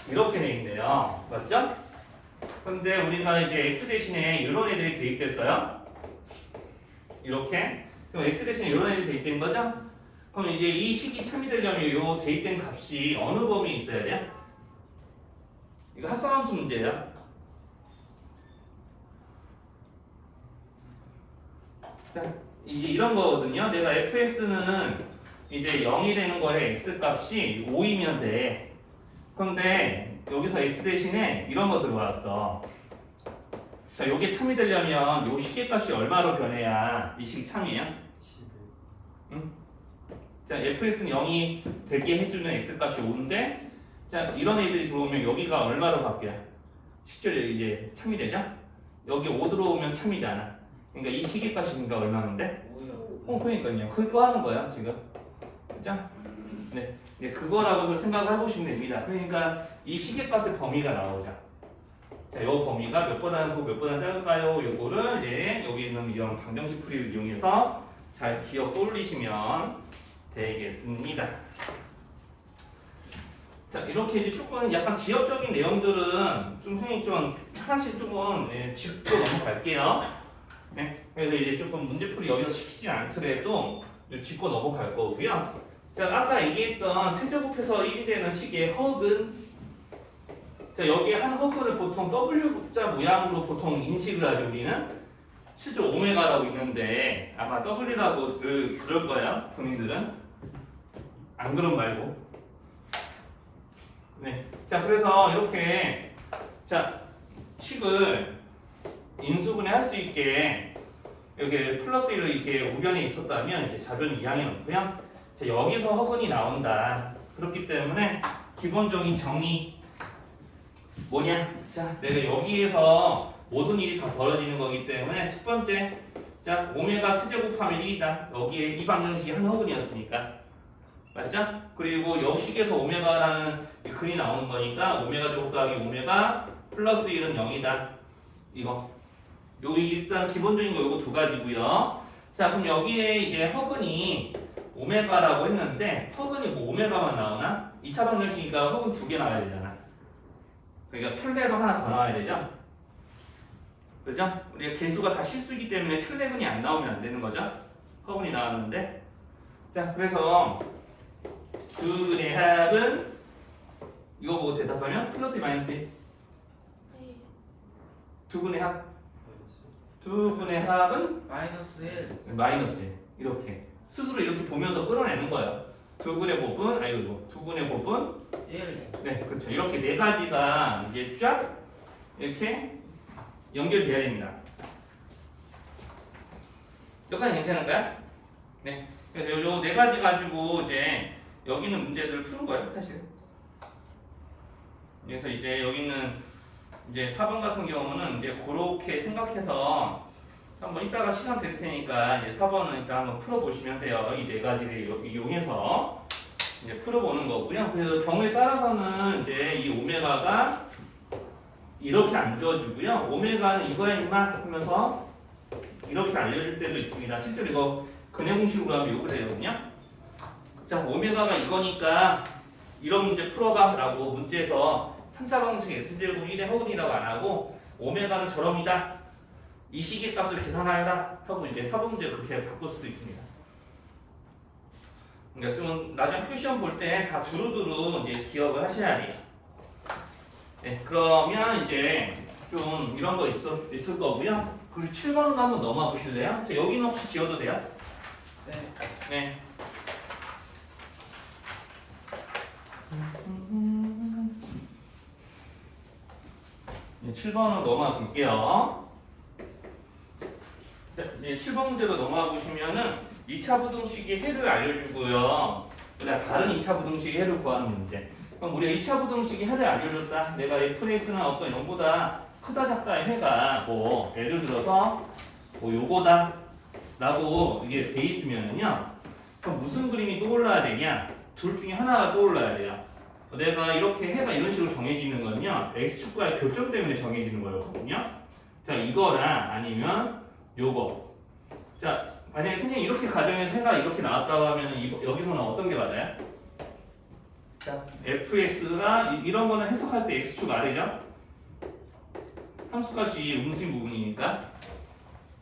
이렇게 돼 있네요. 맞죠? 근데 우리가 이제 x 대신에 이런 애들이 대입됐어요. 이렇게. 그럼 x 대신에 이런 애들이 대입된 거죠? 그럼 이제 이 식이 참이 되려면 이 대입된 값이 어느 범위에 있어야 돼요? 이거 합성함수 문제예요. 자, 이제 이런 거거든요. 내가 fx는 이제 0이 되는 거에 x 값이 5이면 돼. 그런데 여기서 x 대신에 이런 거 들어왔어. 자, 요게 참이 되려면 요 식의 값이 얼마로 변해야 이 식이 참이에요? 15. 응? 자, fx는 0이 되게 해주는 x 값이 5인데, 자, 이런 애들이 들어오면 여기가 얼마로 바뀌어요? 실제로 이제 참이 되죠? 여기 5 들어오면 참이잖아. 그러니까 이 식의 값이 그러니까 얼마인데? 5요. 그러니까요. 그거 하는 거야, 지금. 그죠? 네. 네, 그거라고 생각을 해보시면 됩니다. 그러니까 이 식의 값의 범위가 나오죠. 자, 요 범위가 몇보다 크고 몇보다 작을까요? 요거를 이제 여기 있는 이런 방정식 풀이를 이용해서 잘 기억 떠올리시면 되겠습니다. 자, 이렇게 이제 조금 약간 지역적인 내용들은 좀 선생님 좀 하나씩 조금 짚고 넘어갈게요. 네, 그래서 이제 조금 문제풀이 여기서 시키지 않더라도 짚고 넘어갈 거고요. 자, 아까 얘기했던 세제곱해서 1이 되는 식의 허근. 자, 여기에 한 허근을 보통 W자 모양으로 보통 인식을 하죠, 우리는. 실제 오메가라고 있는데 아마 W라고 그럴 거야, 본인들은. 안 그런 말고. 네. 자, 그래서 이렇게 자, 식을 인수분해 할 수 있게 이렇게 플러스 1을 이렇게 우변에 있었다면 이제 좌변이 이항이 없고요. 자, 여기서 허근이 나온다. 그렇기 때문에 기본적인 정의 뭐냐? 자, 내가 여기에서 모든 일이 다 벌어지는 거기 때문에 첫 번째, 자, 오메가 세제곱하면 1이다. 여기에 이 방정식이 한 허근이었으니까. 맞죠? 그리고 여식에서 오메가라는 글이 나오는 거니까 오메가 제곱 더하기 오메가 플러스 1은 0이다. 이거. 여기 일단 기본적인 거 이거 두 가지고요. 자, 그럼 여기에 이제 허근이 오메가라고 했는데 허근이 뭐 오메가만 나오나? 2차 방정식이니까 허근 두 개 나와야 되잖아. 그러니까 켤레도 하나 더 나와야 되죠? 그죠? 우리가 개수가 다 실수이기 때문에 켤레근이 안 나오면 안 되는 거죠? 허근이 나왔는데. 자, 그래서 두 근의 합은 이거 보고 대답하면 플러스 마이너스 1. 네. 두 근의 합. 마이너스. 두 근의 합은 마이너스 1. 마이너스 1. 이렇게. 스스로 이렇게 보면서 끌어내는 거예요. 두 근의 곱은, 아이고, 두 근의 곱은 1. 네, 그렇죠. 이렇게 네 가지가 이제 쫙 이렇게 연결돼야 됩니다. 여기까지 괜찮을까요? 네. 그래서 요 네 가지 가지고 이제 여기 있는 문제들을 푸는 거예요, 사실. 그래서 이제 여기는 이제 4번 같은 경우는 이제 그렇게 생각해서 한번 이따가 시간 될 테니까 이제 4번은 일단 한번 풀어보시면 돼요. 이 네 가지를 이용해서 이제 풀어보는 거고요. 그래서 경우에 따라서는 이제 이 오메가가 이렇게 안 주어지고요. 오메가는 이거야 임마 하면서 이렇게 알려줄 때도 있습니다. 실제로 이거 근해 공식으로 하면 욕을 해거든요. 자, 오메가가 이거니까 이런 문제 풀어봐 라고 문제에서 3차 방정식 S제곱 1의 허근이라고 안 하고 오메가는 저럽니다. 이 식의 값을 계산하여라 하고 이제 4번 문제 그렇게 바꿀 수도 있습니다. 그러니까 좀 나중에 표시험 볼 때 다 두루두루 이제 기억을 하셔야 돼요. 네, 그러면 이제 좀 이런 거 있을 거고요. 그리고 7번도 한번 넘어가 보실래요? 자, 여기는 혹시 지워도 돼요? 네. 네. 네, 7번으로 넘어가 볼게요. 자, 네, 7번 문제로 넘어가 보시면은 2차 부등식의 해를 알려주고요. 그다음 다른 2차 부등식의 해를 구하는 문제. 그럼 우리가 2차 부등식의 해를 알려줬다. 내가 F에 쓰는 어떤 0보다 크다 작다의 해가 뭐 예를 들어서 뭐 요거다 라고 이게 돼 있으면은요. 그럼 무슨 그림이 떠올라야 되냐? 둘 중에 하나가 떠올라야 돼요. 내가 이렇게 해가 이런 식으로 정해지는 건요. X축과의 교점 때문에 정해지는 거였거든요. 자, 이거나 아니면 요거. 자, 만약에 선생님이 이렇게 가정해서 해가 이렇게 나왔다고 하면 여기서는 어떤 게 맞아요? 자, fx가 이런 거는 해석할 때 x축 아래죠? 함수값이 음수인 부분이니까.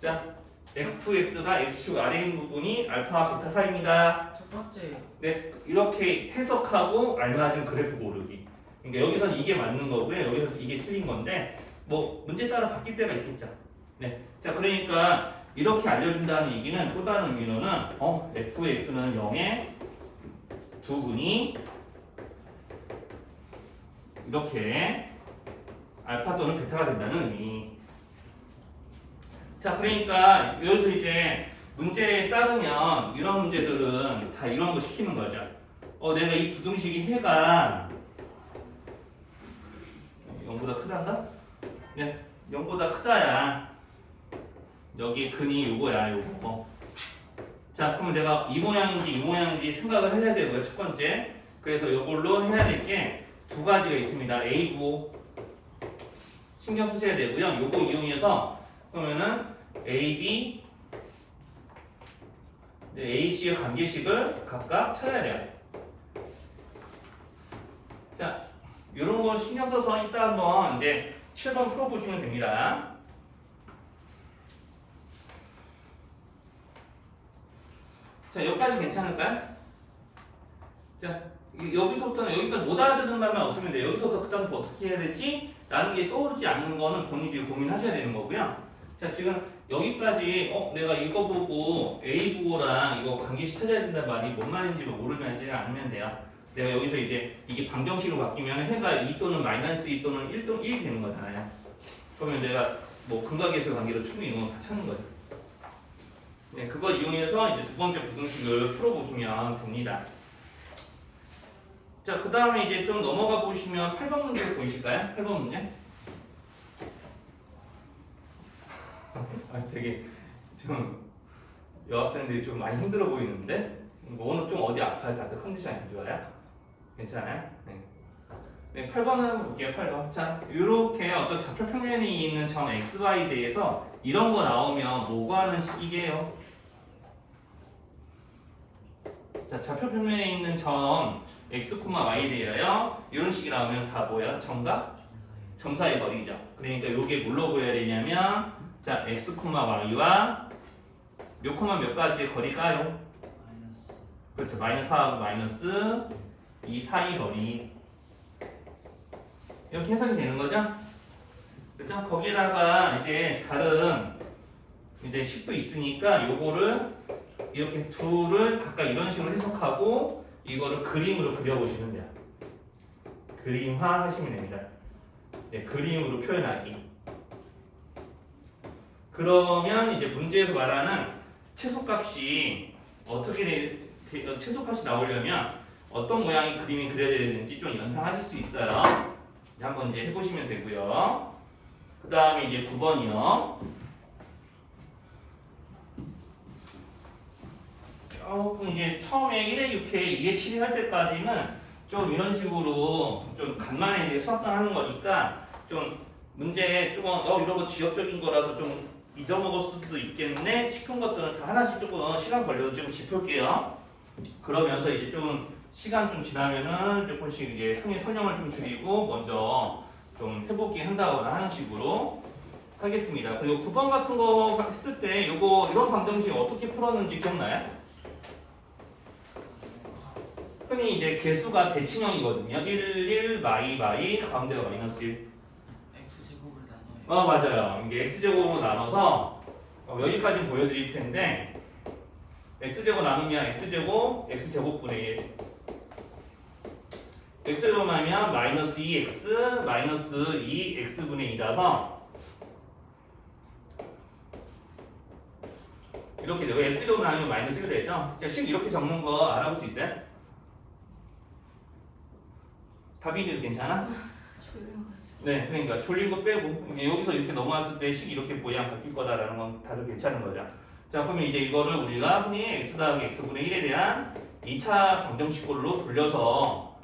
자, fx가 x축 아래인 부분이 알파와 베타 사이입니다. 첫 번째요. 네, 이렇게 해석하고 알맞은 그래프 고르기. 그러니까 여기서는 이게 맞는 거고요. 여기서 이게 틀린 건데 뭐 문제 따라 바뀔 때가 있겠죠. 네, 자 그러니까 이렇게 알려준다는 얘기는 또 다른 의미로는 fx는 0의 두분이 이렇게 알파 또는 베타가 된다는 의미. 자, 그러니까 여기서 이제 문제에 따르면 이런 문제들은 다 이런 거 시키는 거죠. 내가 이 부등식이 해가 0보다 크단가? 네, 0보다 크다야. 여기 근이 요거야, 요거. 자, 그러면 내가 이 모양인지 이 모양인지 생각을 해야 되고요, 첫 번째. 그래서 요걸로 해야 될 게 두 가지가 있습니다. A부 신경 쓰셔야 되고요. 요거 이용해서 그러면은 AB, AC의 관계식을 각각 찾아야 돼요. 자, 요런 거 신경 써서 이따 한번 이제 7번 풀어보시면 됩니다. 자, 여기까지 괜찮을까요? 자, 여기서부터는 여기까지 못 알아듣는 말만 없으면 돼요. 여기서부터 그 다음부터 어떻게 해야 되지? 라는 게 떠오르지 않는 거는 본인들이 고민하셔야 되는 거고요. 자, 지금 여기까지 내가 이거 보고 A 부호랑 이거 관계식 찾아야 된다는 말이 뭔 말인지 모르면 이제 알면 돼요. 내가 여기서 이제 이게 방정식으로 바뀌면 해가 2 또는 마이너스 2 또는 1 또는 1이 되는 거잖아요. 그러면 내가 뭐 근각계수 관계로 충분히 이건 다 찾는 거죠. 네, 그거 이용해서 이제 두 번째 부등식을 풀어보시면 됩니다. 자, 그 다음에 이제 좀 넘어가 보시면 8번 문제 보이실까요? 8번 문제. 되게 좀 여학생들이 좀 많이 힘들어 보이는데 오늘 좀 어디 아파요? 다들 컨디션이 안 좋아요? 괜찮아요? 네. 네, 8번은 한번 볼게요. 8번. 자, 이렇게 어떤 좌표 평면에 있는 점 xy에 대해서 이런 거 나오면 뭐 구하는 식이게요? 자, 좌표 평면에 있는 점 x, y에 대하여 이런 식이 나오면 다 뭐야? 점과 점 사이 거리죠. 그러니까 이게 뭘로 보여야 되냐면 자, x, y와 몇 콤마 몇 가지의 거리가요? 마이너스. 그렇죠. 마이너스 4하고 마이너스 2 사이 거리. 이렇게 해석이 되는 거죠? 그렇죠? 거기다가 이제 다른 이제 식도 있으니까 요거를 이렇게 둘을 각각 이런 식으로 해석하고 이거를 그림으로 그려보시면 돼요. 그림화 하시면 됩니다. 네, 그림으로 표현하기. 그러면 이제 문제에서 말하는 최소값이 어떻게 최소값이 나오려면 어떤 모양의 그림이 그려야 되는지 좀 연상하실 수 있어요. 한번 이제 해보시면 되고요. 그 다음에 이제 9번이요. 조금 이제 처음에 1회, 6회, 2회, 7회 할 때까지는 좀 이런 식으로 좀 간만에 이제 수학상 하는 거니까 좀 문제 조금 이런 거 지역적인 거라서 좀 잊어먹을 수도 있겠네 싶은 것들은 다 하나씩 조금 시간 걸려도 좀 짚을게요. 그러면서 이제 좀 시간 좀 지나면은 조금씩 이제 설명을 좀 줄이고 먼저 좀 해보기 한다거나 하는 식으로 하겠습니다. 그리고 9번 같은 거 했을 때 요거 이런 방정식 어떻게 풀었는지 기억나요? 흔히 이제 개수가 대칭형이거든요. 1, 1, 마이, 가운데가 마이너스 1. x제곱을 나눠요. 맞아요. 이게 x제곱으로 나눠서 여기까지 보여드릴 텐데 x제곱 나누면 x제곱분의 1. x제곱 나누면 마이너스 2x, 마이너스 2x분의 2라서 이렇게 되고 x제곱 나누면 마이너스 1 되죠? 자, 식 이렇게 적는 거 알아볼 수 있어요? 답이 괜찮아? 졸려가지고. 네, 그러니까 졸린 거 빼고 여기서 이렇게 넘어왔을 때 식 이렇게 모양 바뀔 거다라는 건 다들 괜찮은 거죠. 자, 그러면 이제 이거를 우리가 흔히 x 더하기 x분의 1에 대한 2차 방정식꼴로 돌려서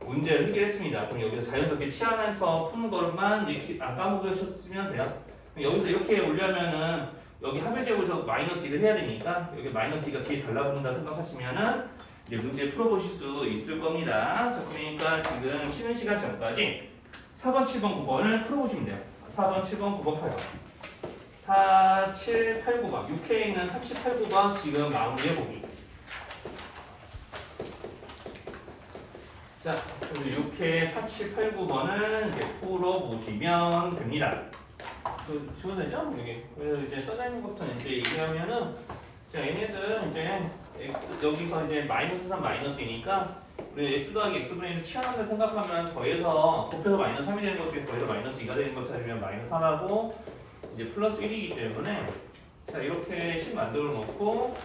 문제를 해결했습니다. 그럼 여기서 자연스럽게 치환해서 푸는 것만 이제 안 까먹으셨으면 돼요. 여기서 이렇게 올려면은 여기 합의제곱에서 마이너스 1을 해야 되니까 여기 마이너스 2가 뒤에 달라붙는다 생각하시면은 이제 문제 풀어보실 수 있을 겁니다. 자, 그러니까 지금 쉬는 시간 전까지 4번, 7번, 9번을 풀어보시면 돼요. 4번, 7번, 9번, 8번. 4, 7, 8, 9번. 6회에 있는 38, 9번 지금 마무리해보기. 자, 그래서 6회 4, 7, 8, 9번을 이제 풀어보시면 됩니다. 주어도 되죠? 여기. 그래서 이제 써져 있는 것부터 이제 얘기하면은, 자, 얘네들은 이제 여기서 이제 마이너스 3, 마이너스 2니까, 우리 x 더하기 x분의 1을 치환한다 생각하면 더해서 곱해서 마이너스 3이 되는 것 중에 더해서 마이너스 2가 되는 것 찾으면 마이너스 3하고 이제 플러스 1이기 때문에 자 이렇게 식 만들어 놓고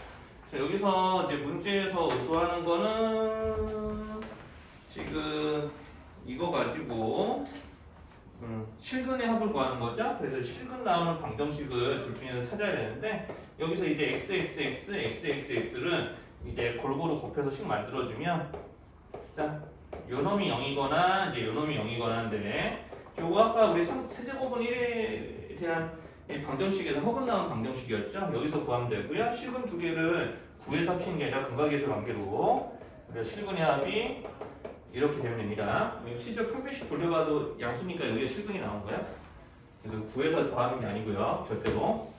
자 여기서 이제 문제에서 의도하는 거는 지금 이거 가지고 실근의 합을 구하는 거죠. 그래서 실근 나오는 방정식을 둘 중에서 찾아야 되는데 여기서 이제 xx를 이제 골고루 곱해서 식 만들어주면 자, 요 놈이 0이거나 이제 요 놈이 0이거나인데 요거 아까 우리 세제곱은 1에 대한 이 방정식에서 허근 나온 방정식이었죠. 여기서 구하면 되고요. 실근 두 개를 구해서 합치는 게 아니라 근각계수 관계로 그래서 실근의 합이 이렇게 되면 됩니다. 시절 평배식 돌려봐도 양수니까 여기에 실근이 나온 거예요. 그래서 구해서 더하는 게 아니고요. 절대로.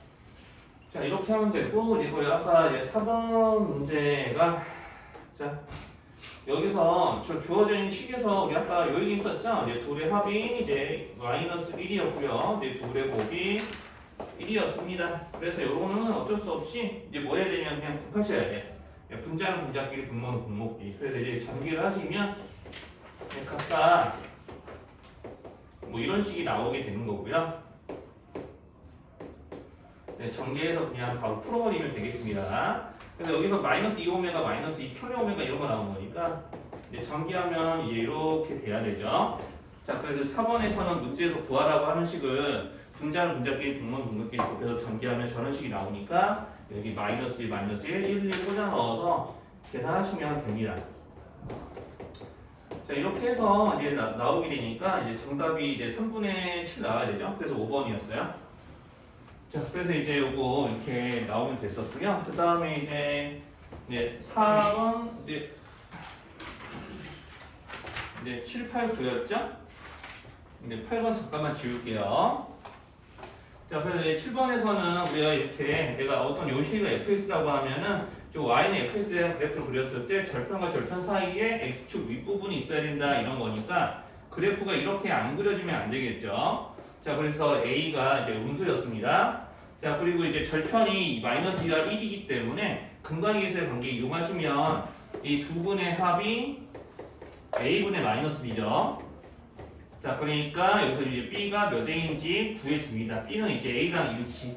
자, 이렇게 하면 되고 이거 아까 이제 4번 문제가 자 여기서 주어져 있는 식에서 우리 아까 요 얘기 있었죠? 이제 둘의 합이 이제 마이너스 1이었고요. 이제 둘의 곱이 1이었습니다. 그래서 요거는 어쩔 수 없이 이제 뭐 해야 되냐면 그냥 곱하셔야 돼. 분자는 분자끼리, 분모는 분모끼리. 그래서 이제 전개를 하시면 각각 뭐 이런 식이 나오게 되는 거고요. 네, 전개해서 그냥 바로 풀어버리면 되겠습니다. 그래서 여기서 마이너스 2오메가, 마이너스 2편의 오메가 이런 거 나오는 거니까 이제 전개하면 이제 이렇게 돼야 되죠. 자, 그래서 4번에서는 문제에서 구하라고 하는 식을 분자는 분자끼리, 분모는 분모끼리 곱해서 전개하면 저런 식이 나오니까 여기 마이너스 1, 마이너스 1, 1, 1 꽂아 넣어서 계산하시면 됩니다. 자, 이렇게 해서 이제 나오게 되니까 이제 정답이 이제 3분의 7 나와야 되죠. 그래서 5번이었어요. 자, 그래서 이제 요거 이렇게 나오면 됐었고요. 그 다음에 이제 4번, 이제 7, 8, 9였죠? 이제 8번 잠깐만 지울게요. 자, 그래서 이제 7번에서는 우리가 이렇게 내가 어떤 요식을 fx라고 하면은 저 y는 fx에 대한 그래프를 그렸을 때 절편과 절편 사이에 x축 윗부분이 있어야 된다 이런 거니까 그래프가 이렇게 안 그려지면 안 되겠죠. 자, 그래서 a가 이제 음수였습니다. 자, 그리고 이제 절편이 마이너스 2와 1이기 때문에 근각계수의 관계 이용하시면 이 두 분의 합이 a분의 마이너스 b죠. 자, 그러니까 여기서 이제 b가 몇 a인지 구해줍니다. b는 이제 a랑 일치.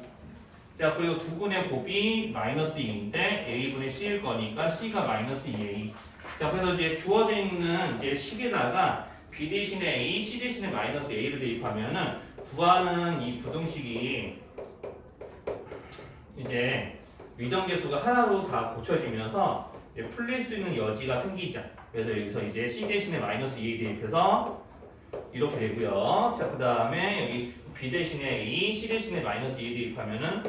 자, 그리고 두 분의 곱이 마이너스 2인데 a분의 c일 거니까 c가 마이너스 2a. 자, 그래서 이제 주어져 있는 이제 식에다가 b 대신에 a, c 대신에 마이너스 a를 대입하면은 구하는 이 부등식이 이제 위정계수가 하나로 다 고쳐지면서 풀릴 수 있는 여지가 생기죠. 그래서 여기서 이제 c 대신에 마이너스 2에 대입해서 이렇게 되고요. 자, 그 다음에 여기 b 대신에 a, c 대신에 마이너스 2에 대입하면은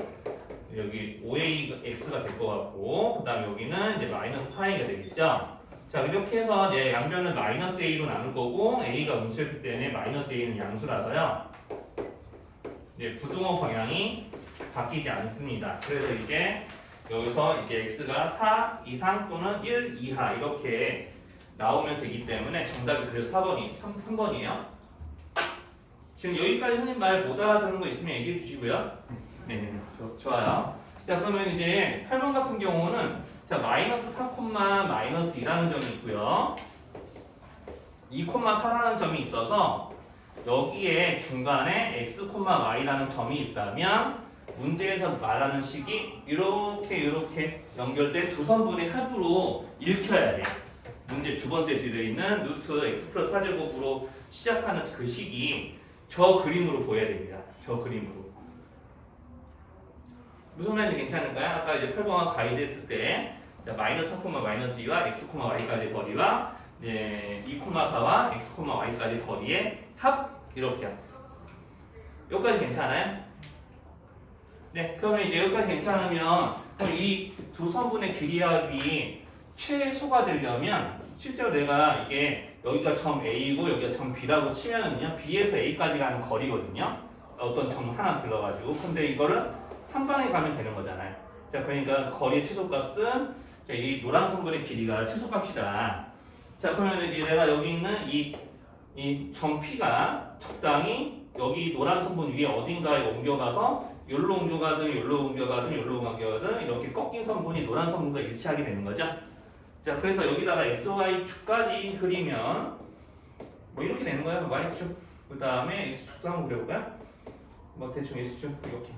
여기 5ax가 될 것 같고, 그 다음에 여기는 이제 마이너스 4a가 되겠죠. 자, 이렇게 해서 이제 양변을 마이너스 a로 나눌 거고, a가 음수였기 때문에 마이너스 a는 양수라서요. 이제 부등호 방향이 바뀌지 않습니다. 그래서 이제 여기서 이제 x가 4 이상 또는 1 이하 이렇게 나오면 되기 때문에 정답이 그래서 4번이 3번이에요. 지금 여기까지 선생님 말 못 알아듣는 거 있으면 얘기해 주시고요. 네, 좋아요. 자, 그러면 이제 8번 같은 경우는 자, 마이너스 3, 마이너스 2라는 점이 있고요. 2,4라는 점이 있어서 여기에 중간에 x, y라는 점이 있다면 문제에서 말하는 식이 이렇게 연결된 두 선분의 합으로 읽혀야 돼요. 문제 두 번째 줄에 있는 루트 x 플러스 4제곱으로 시작하는 그 식이 저 그림으로 보여야 됩니다. 저 그림으로. 무슨 말인지 괜찮을까요? 아까 이제 8번과 가이드 했을 때 자, 마이너스 3, 마이너스 2와 x, y까지 거리와 이제 2,4와 x, y까지 거리의 합 이렇게 합니다. 여기까지 괜찮아요? 네, 그러면 이제 여기까지 괜찮으면 그럼 이 두 선분의 길이합이 최소가 되려면 실제로 내가 이게 여기가 점 A고 여기가 점 B라고 치면은요 B에서 A까지 가는 거리거든요. 어떤 점 하나 들러가지고 근데 이거를 한 방에 가면 되는 거잖아요. 자, 그러니까 거리의 최소값은 자, 이 노란 선분의 길이가 최소값이다. 자, 그러면 이제 내가 여기 있는 이 점 P가 적당히 여기 노란 선분 위에 어딘가에 옮겨가서 여기로 옮겨가든 여기로 옮겨가든 여기로 옮겨가든 이렇게 꺾인 선분이 노란 선분과 일치하게 되는 거죠. 자, 그래서 여기다가 XY 축까지 그리면 뭐 이렇게 되는 거예요. Y축 그 다음에 X축도 한번 그려볼까요? 뭐 대충 X축 이렇게.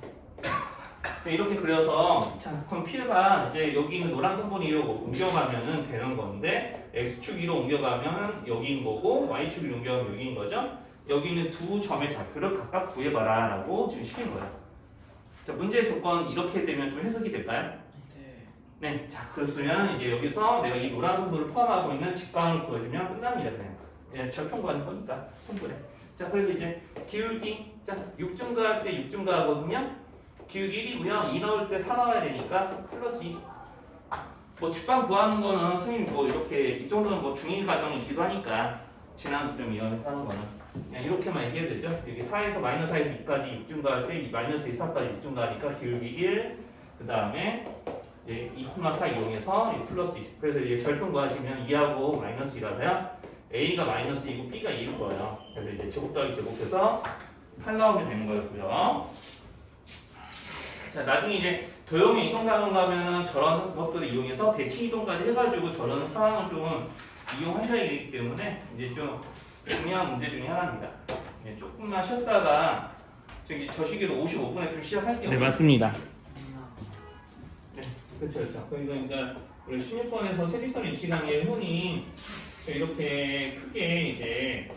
자, 이렇게 그려서 자, 그럼 P가 이제 여기 있는 노란 선분이 위로 옮겨가면은 되는 건데 X축 위로 옮겨가면 여기인 거고 Y축 위로 옮겨가면 여기인 거죠. 여기 있는 두 점의 좌표를 각각 구해봐라 라고 지금 시킨 거예요. 자, 문제의 조건 이렇게 되면 좀 해석이 될까요? 네, 자, 그랬으면 이제 여기서 내가 이 노란 선분을 포함하고 있는 직방을 구해주면 끝납니다. 그냥. 예, 절편 구하는 거니까, 선분에. 자, 그래서 이제 기울기, 자, 6증가할 때 6증가하거든요. 기울기 1이고요. 2 넣을 때 4 나와야 되니까 플러스 2. 뭐 직방 구하는 거는 선생님 뭐 이렇게 이 정도는 뭐 중2 과정이기도 하니까 지난주 좀 이해하는 거는. 그냥 이렇게만 얘기해도 되죠. 여기 4에서 마이너스 4에서 2까지 6증가할 때 마이너스 2, 4까지 6증가하니까 기울기 1, 그 다음에 2,4 이용해서 플러스 2. 그래서 이제 절편 구하시면 2하고 마이너스 2라서요. A가 마이너스 2고 B가 2일 거예요. 그래서 이제 제곱 더하기 제곱해서 8 나오면 되는 거였고요. 자, 나중에 이제 도형의 이동상으로 가면은 저런 것들을 이용해서 대칭 이동까지 해가지고 저런 상황을 좀 이용하셔야 되기 때문에 이제 좀 중요한 문제 중에 하나입니다. 네, 조금만 쉬었다가 저기 저 시기로 55분에 좀 시작할게요. 네, 맞습니다. 네, 그렇죠. 그러니까 우리 16번에서 세직선 일치관계의 흔히 이렇게 크게 이제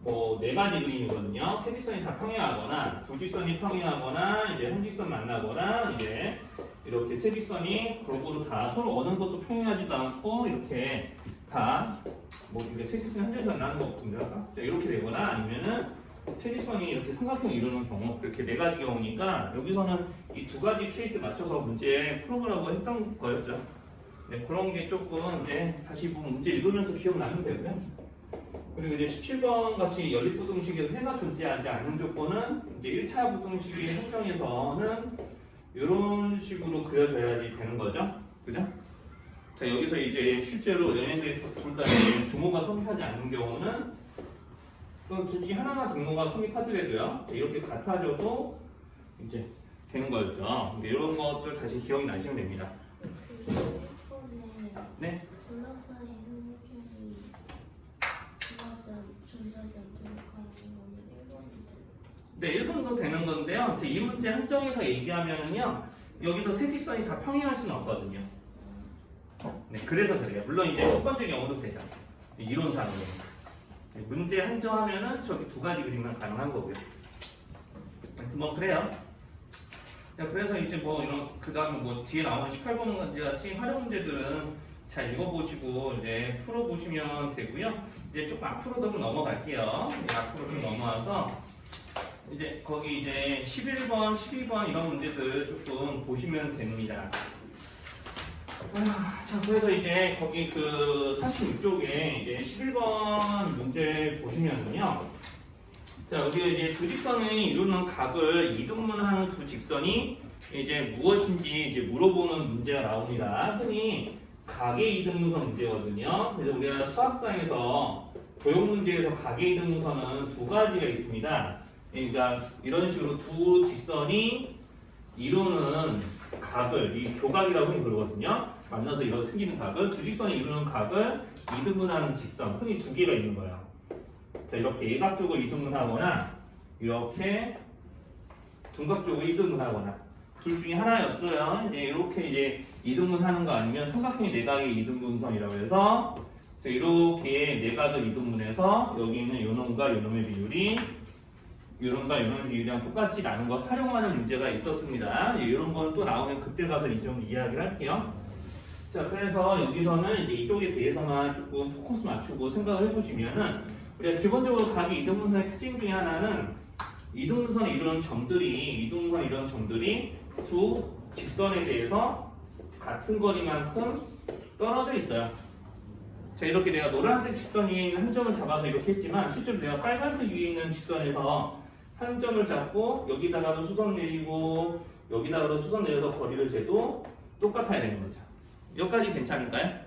뭐 네 가지 그림이거든요. 세 직선이 다 평행하거나 두 직선이 평행하거나 이제 한 직선 만나거나 이제 이렇게 세 직선이 골고루 다 서로 어느 것도 평행하지도 않고 이렇게 다 뭐 이게 세 직선이 한 점에서 만나는 거거든요. 이렇게 되거나 아니면은 세 직선이 이렇게 삼각형 이루는 경우 이렇게 네 가지 경우니까 여기서는 이 두 가지 케이스 맞춰서 문제 풀어보라고 했던 거였죠. 네, 그런 게 조금 이제 다시 보면 문제 읽으면서 기억나면 되고요. 그리고 이제 17번 같이 연립부등식에서 해가 존재하지 않는 조건은 이제 1차 부등식의 행정에서는 이런 식으로 그려져야지 되는 거죠. 그죠? 자, 여기서 이제 실제로 연예대에서 둘 다 등호가 성립하지 않는 경우는 그 둘 중에 하나만 등호가 성립하더라도요. 이렇게 같아져도 이제 되는 거였죠. 근데 이런 것들 다시 기억이 나시면 됩니다. 네? 둘러싸인 현미경이 존재하지 않도록 하는 거는 1번이 네, 1번도 되는 건데요. 이 문제 한정에서 얘기하면요. 여기서 세 직선이 다 평행할 수는 없거든요. 네, 그래서 그래요. 물론 이제 첫 번째 경우도 되죠. 이론상으로. 네, 문제 한정하면은 저기 두 가지 그림만 가능한 거고요. 뭐 그래요. 자, 그래서 이제 뭐 이런 그 다음에 뭐 뒤에 나오는 18번 문제 같이 활용 문제들은 잘 읽어보시고 이제 풀어보시면 되고요. 이제 조금 앞으로 좀 넘어갈게요. 네, 앞으로 좀 넘어와서 이제 거기 이제 11번, 12번 이런 문제들 조금 보시면 됩니다. 자, 그래서 이제 거기 그 46쪽에 이제 11번 문제 보시면은요. 자, 우리가 이제 두 직선이 이루는 각을 이등분하는 두 직선이 이제 무엇인지 이제 물어보는 문제가 나옵니다. 흔히 가계 이등분선 문제거든요. 그래서 우리가 수학상에서 도형 문제에서 가계 이등분선은 두 가지가 있습니다. 그러니까 이런 식으로 두 직선이 이루는 각을 이 교각이라고 부르거든요. 만나서 이렇게 생기는 각을 두 직선이 이루는 각을 이등분하는 직선 흔히 두 개가 있는 거예요. 자, 이렇게 예각적으로 이등분하거나 이렇게 둔각적으로 이등분하거나 둘 중에 하나였어요. 이제 이렇게 이제 이등분하는 거 아니면 삼각형의 내각의 이등분선이라고 해서 자, 이렇게 내각을 이등분해서 여기 있는 요놈과 요놈의 비율이 요놈과 요놈의 비율이랑 똑같이 나는 걸 활용하는 문제가 있었습니다. 이런 건 또 나오면 그때 가서 이 점 이야기를 할게요. 자, 그래서 여기서는 이제 이쪽에 대해서만 조금 포커스 맞추고 생각을 해보시면은 우리가 기본적으로 각의 이등분선의 특징 중에 하나는 이등분선을 이루는 점들이 두 직선에 대해서 같은 거리만큼 떨어져 있어요. 자, 이렇게 내가 노란색 직선 위에 있는 한 점을 잡아서 이렇게 했지만 실제로 내가 빨간색 위에 있는 직선에서 한 점을 잡고 여기다가도 수선 내리고 여기다가도 수선 내려서 거리를 재도 똑같아야 되는 거죠. 여기까지 괜찮을까요?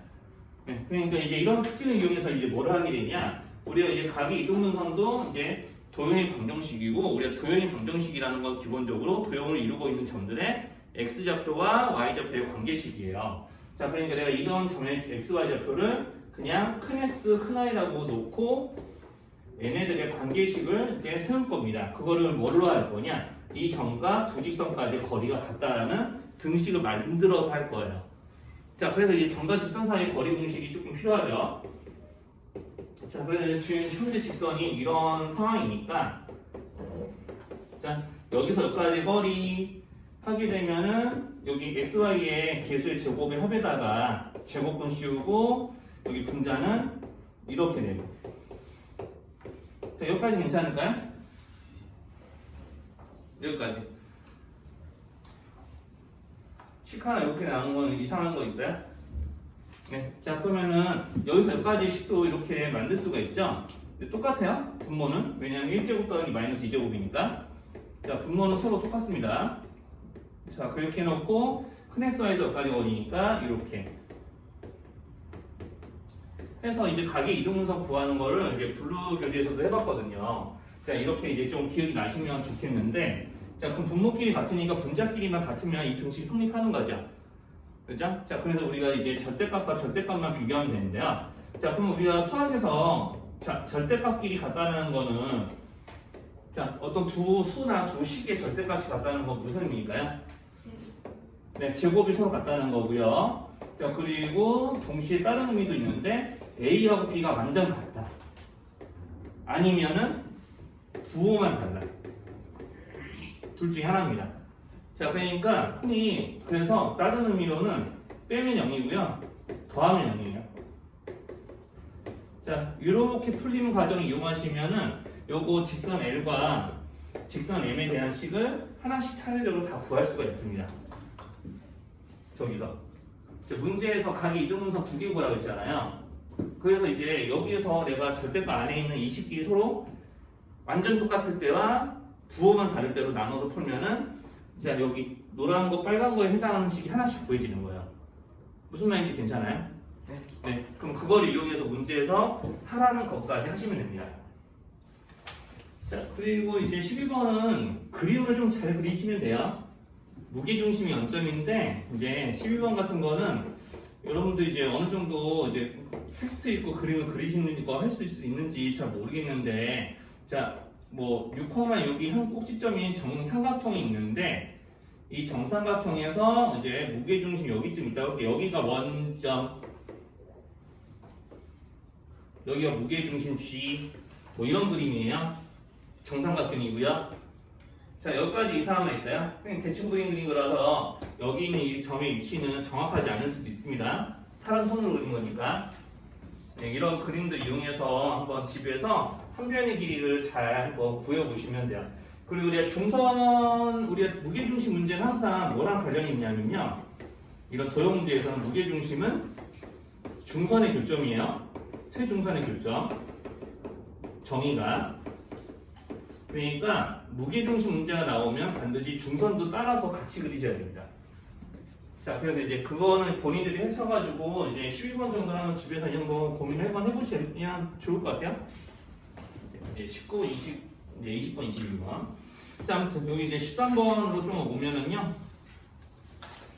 네, 그러니까 이제 이런 특징을 이용해서 이제 뭐를 하게 되냐? 우리가 이제 각의 이등분선도 이제 도형의 방정식이고 우리가 도형의 방정식이라는 건 기본적으로 도형을 이루고 있는 점들의 x좌표와 y좌표의 관계식이에요. 자, 그러니까 내가 이런 점의 x, y좌표를 그냥 큰 x, 큰 y라고 놓고 얘네들의 관계식을 이제 세울 겁니다. 그거를 뭘로 할 거냐? 이 점과 두 직선까지 거리가 같다라는 등식을 만들어서 할 거예요. 자, 그래서 이제 점과 직선 사이의 거리 공식이 조금 필요하죠. 자, 그래서 지금 현재 직선이 이런 상황이니까 자, 여기서 여기까지 거리 하게 되면은 여기 xy의 개수의 제곱의 합에다가 제곱분 씌우고 여기 분자는 이렇게 되고 자, 여기까지 괜찮을까요? 여기까지 식 하나 이렇게 나오는 건 이상한 거 있어요? 네, 자, 그러면은 여기서 여기까지 식도 이렇게 만들 수가 있죠? 근데 똑같아요. 분모는 왜냐하면 1제곱 더하기 마이너스 2제곱이니까 자, 분모는 서로 똑같습니다. 자, 그렇게 해놓고 큰 xy에서 여기까지 거리니까 이렇게 해서 이제 각의 이등분선 구하는 거를 이제 블루 교재에서도 해봤거든요. 자, 이렇게 이제 좀 기억이 나시면 좋겠는데 자, 그럼 분모끼리 같으니까 분자끼리만 같으면 이 등식이 성립하는 거죠. 그죠? 자, 그래서 우리가 이제 절대값과 절대값만 비교하면 되는데요. 자, 그럼 우리가 수학에서 자, 절대값끼리 같다는 거는 자, 어떤 두 수나 두 식의 절대값이 같다는 건 무슨 의미일까요? 네, 제곱이 서로 같다는 거고요. 자, 그리고 동시에 다른 의미도 있는데 A하고 B가 완전 같다. 아니면은 부호만 달라. 둘 중에 하나입니다. 자, 그러니까 흔히 그래서 다른 의미로는 빼면 0이고요. 더하면 0이에요. 자, 이렇게 풀리는 과정을 이용하시면은 요거 직선 L과 직선 M에 대한 식을 하나씩 차례적으로 다 구할 수가 있습니다. 저기서 문제에서 각의 이등분선 두 개 구하라고 했잖아요. 그래서 이제 여기에서 내가 절대값 안에 있는 이 식끼리 서로 완전 똑같을 때와 부호만 다를 때로 나눠서 풀면은 자, 여기 노란 거 빨간 거에 해당하는 식이 하나씩 구해지는 거예요. 무슨 말인지 괜찮아요? 네. 네, 그럼 그걸 이용해서 문제에서 하라는 것까지 하시면 됩니다. 자, 그리고 이제 12번은 그림을 좀 잘 그리시면 돼요. 무게중심이 0점인데 이제 12번 같은 거는 여러분들 이제 어느 정도 이제 텍스트 읽고 그림을 그리시는 거 할 수 있는지 잘 모르겠는데 자, 뭐 6,6이 한 꼭지점인 정삼각형이 있는데 이 정삼각형에서 이제 무게중심 여기쯤 있다고 할게요. 여기가 원점, 여기가 무게중심 G, 뭐 이런 그림이에요. 정삼각형이고요. 자, 여기까지 이상하면 있어요. 그냥 대충 그린 거라서 여기 있는 이 점의 위치는 정확하지 않을 수도 있습니다. 사람 손으로 그린 거니까. 네, 이런 그림들 이용해서 한번 집에서 한 변의 길이를 잘 한번 구해보시면 돼요. 그리고 우리가 무게중심 문제는 항상 뭐랑 관련이 있냐면요. 이런 도형 문제에서는 무게중심은 중선의 교점이에요. 세 중선의 교점. 정의가. 그러니까 무게중심 문제가 나오면 반드시 중선도 따라서 같이 그리셔야 됩니다. 자, 그래서 이제 그거는 본인들이 해셔가지고 이제 12번 정도는 집에서 이 정도 고민을 한번 해보시면 좋을 것 같아요. 이제 19, 20, 이제 20번, 21번. 자, 아무튼 여기 이제 13번으로 좀 오면은요.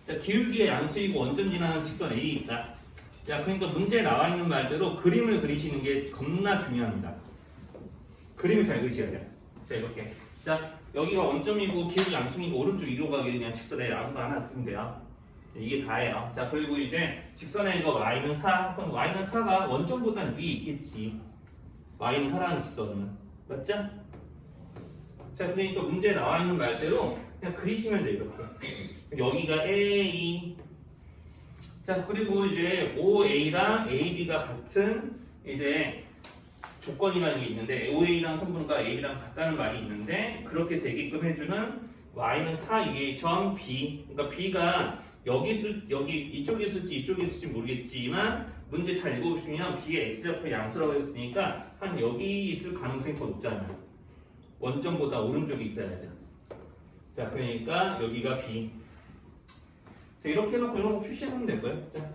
자, 기울기의 양수이고 원점 지나는 직선 A 있다. 자, 그러니까 문제에 나와 있는 말대로 그림을 그리시는 게 겁나 중요합니다. 그림을 잘 그리셔야 돼요. 자, 이렇게. 자, 여기가 원점이고 기울기 양수이고 오른쪽 위로 가게 그냥 직선에 아무거나 하나 그리면 돼요. 이게 다예요. 자, 그리고 이제 직선에 이거 y는 4, 그럼 y는 4가 원점보다는 위에 있겠지. y는 4라는 직선은. 맞죠? 자, 그러니까 문제에 나와 있는 말대로 그냥 그리시면 돼요, 이렇게. 여기가 A. 자, 그리고 이제 OA랑 AB가 같은 이제 조건이라는 게 있는데 OA랑 성분과 AB랑 같다는 말이 있는데 그렇게 되게끔 해주는 y는 4 위의 점 B. 그러니까 B가 여기 이쪽에 있을지 이쪽에 있을지 모르겠지만 문제 잘 읽어보시면 B가 X좌표 양수라고 했으니까 한 여기 있을 가능성이 더 높잖아요. 원점보다 오른쪽에 있어야죠. 자, 그러니까 여기가 B. 자, 이렇게 해놓고 이런 거 표시하면 될 거예요. 자,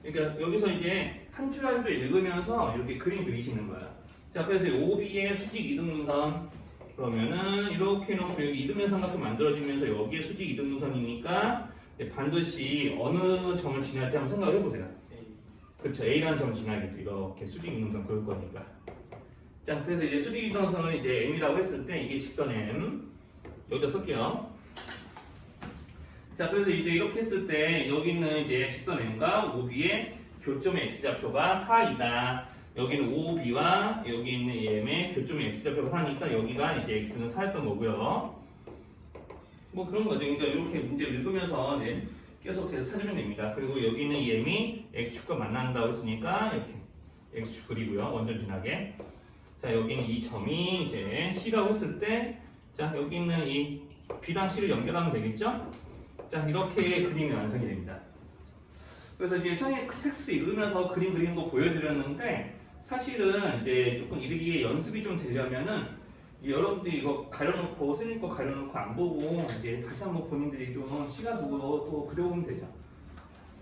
그러니까 여기서 이제 한 줄 한 줄 읽으면서 이렇게 그림 그리시는 거야. 자, 그래서 OB의 수직 이등분선 그러면은 이렇게 해놓고 여기 이등변선 같은 게 만들어지면서 여기에 수직 이등분선이니까 반드시 어느 점을 지날지 한번 생각을 해보세요. 그렇죠. A라는 점을 지나야겠죠. 이렇게 수직 이등분선 그럴 거니까. 자, 그래서 이제 수직 이등분선을 이제 M이라고 했을 때 이게 직선 M 여기다 쓸게요. 자, 그래서 이제 이렇게 했을 때 여기는 이제 직선 M과 OB의 교점의 X좌표가 4이다. 여기는 OB와 여기 있는 M의 교점의 X좌표가 4니까 여기가 이제 X는 4였던 거고요. 뭐 그런 거죠. 그러니까 이렇게 문제를 읽으면서 네, 계속해서 찾으면 됩니다. 그리고 여기 있는 이 M이 X축과 만난다고 했으니까 이렇게 X축 그리고요. 원점 지나게. 자, 여기는 이 점이 이제 C라고 했을 때 자, 여기 있는 이 B랑 C를 연결하면 되겠죠? 자, 이렇게 그림이 완성이 됩니다. 그래서 이제 선생님 텍스트 읽으면서 그림 그리는 거 보여드렸는데 사실은 이제 조금 이게 연습이 좀 되려면은 여러분들이 이거 가려놓고 선생님 거 가려놓고 안 보고 이제 다시 한번 본인들이 좀 시간 두고 또 그려보면 되죠.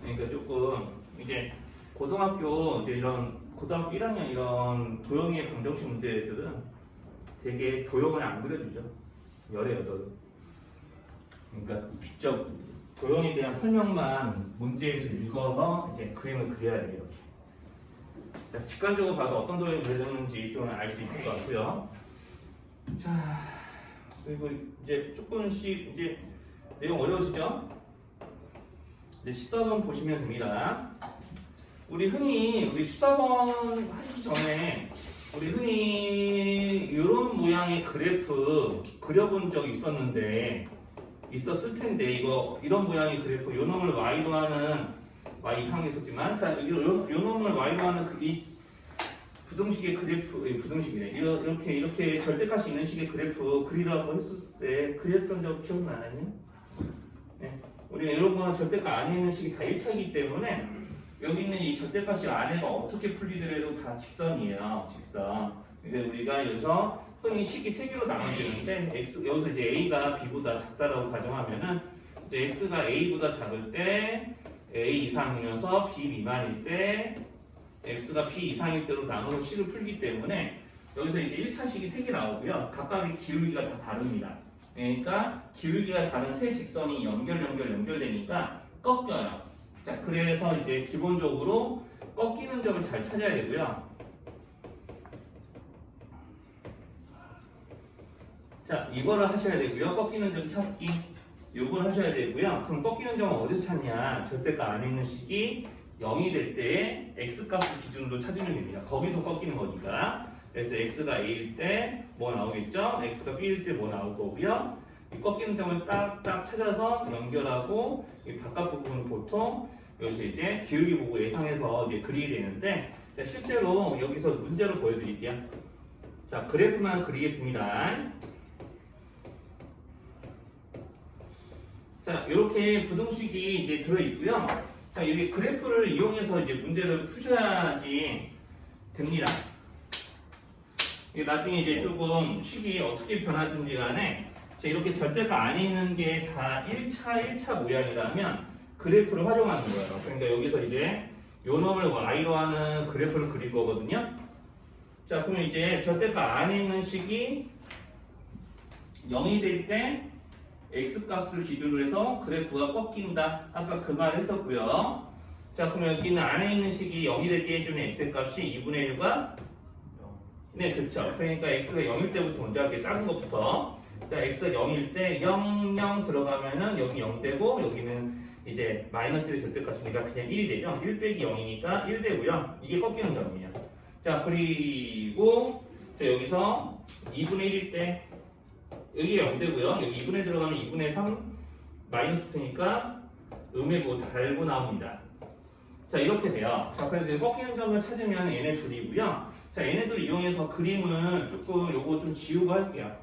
그러니까 조금 이제 고등학교 이제 이런 고등학교 1학년 이런 도형의 방정식 문제들은 되게 도형을 안 그려주죠. 열의 여덟. 그러니까 직접 도형에 대한 설명만 문제에서 읽어서 이제 그림을 그려야 돼요. 자, 직관적으로 봐서 어떤 도형이 그려졌는지 좀 알 수 있을 것 같고요. 자, 그리고 이제 조금씩 이제 내용 어려우시죠? 이제 14번 보시면 됩니다. 우리 14번 하기 전에 우리 흔히 이런 모양의 그래프 그려본 적이 있었을 텐데 이런 모양의 그래프 요 놈을 y로 하는 y 이상하게 썼지만 자, 요 놈을 y로 하는 이 부등식의 그래프 부등식이네. 이렇게 절대값이 있는 식의 그래프 그리라고 했을 때 그렸던 적 기억나나요? 네. 우리가 이런 거는 절대값 안에 있는 식이 다 1차이기 때문에 여기 있는 이 절대값이 안에가 어떻게 풀리더라도 다 직선이에요. 직선. 근데 우리가 여기서 흔히 식이 3개로 나눠지는데 여기서 이제 A가 B보다 작다라고 가정하면은 이제 X가 A보다 작을 때 A 이상이면서 B 미만일 때 X가 B 이상일 때로 나누는 식을 풀기 때문에 여기서 이제 1차식이 3개 나오고요. 각각의 기울기가 다 다릅니다. 그러니까 기울기가 다른 세 직선이 연결되니까 꺾여요. 자, 그래서 이제 기본적으로 꺾이는 점을 잘 찾아야 되고요. 자, 이거를 하셔야 되고요. 꺾이는 점 찾기. 이걸 하셔야 되고요. 그럼 꺾이는 점은 어디서 찾냐? 절대값 안에 있는 식이 0이 될 때에 x값을 기준으로 찾으면 됩니다. 거기서 꺾이는 거니까. 그래서 x가 a일 때 뭐 나오겠죠? x가 b일 때 뭐 나올 거고요. 이 꺾이는 점을 딱딱 찾아서 연결하고 이 바깥 부분은 보통 여기서 이제 기울기 보고 예상해서 이제 그리게 되는데 자, 실제로 여기서 문제로 보여드릴게요. 자, 그래프만 그리겠습니다. 자, 이렇게 부등식이 이제 들어있고요. 자, 여기 그래프를 이용해서 이제 문제를 푸셔야지 됩니다. 나중에 이제 조금 식이 어떻게 변하든지 간에 자, 이렇게 절대값 안에 있는 게 다 1차 모양이라면 그래프를 활용하는 거예요. 그러니까 여기서 이제 요 놈을 y로 하는 그래프를 그릴 거거든요. 자, 그러면 이제 절대값 안에 있는 식이 0이 될 때 x값을 기준으로 해서 그래프가 꺾인다. 아까 그 말 했었고요. 자, 그럼 여기는 안에 있는 식이 0이 되게 해주는 x의 값이 2분의 1과 네, 그렇죠. 그러니까 x가 0일 때부터 먼저 할게요. 작은 것부터. 자, x가 0일 때 0, 0 들어가면은 여기 0 되고 여기는 이제 마이너스 1의 절대값이니까 그냥 1이 되죠. 1 빼기 0이니까 1 되고요. 이게 꺾이는 점이에요. 자, 그리고 자, 여기서 2분의 1일 때 여기가 0 되고요. 여기 2분의 들어가면 2분의 3 마이너스 붙으니까 음의 달고 나옵니다. 자, 이렇게 돼요. 자, 그래서 이제 꺾이는 점을 찾으면 얘네 둘이고요. 자, 얘네들 이용해서 그림을 조금 요거 좀 지우고 할게요.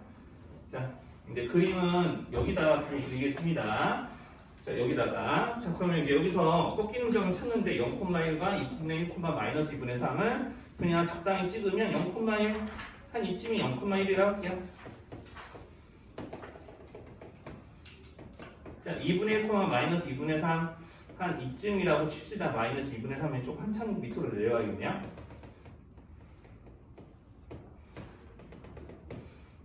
자, 근데 그림은 여기다가 그리겠습니다. 자, 여기다가. 자, 그러면 이제 여기서 꺾이는 점을 찾는데 0,1과 2분의 1, 마이너스 2분의 3을 그냥 적당히 찍으면 0,1, 한 이쯤이 0,1이라 할게요. 자, 2분의 1, 마이너스 2분의 3, 한 이쯤이라고 칩시다. 마이너스 2분의 3에 좀 한참 밑으로 내려가겠네요.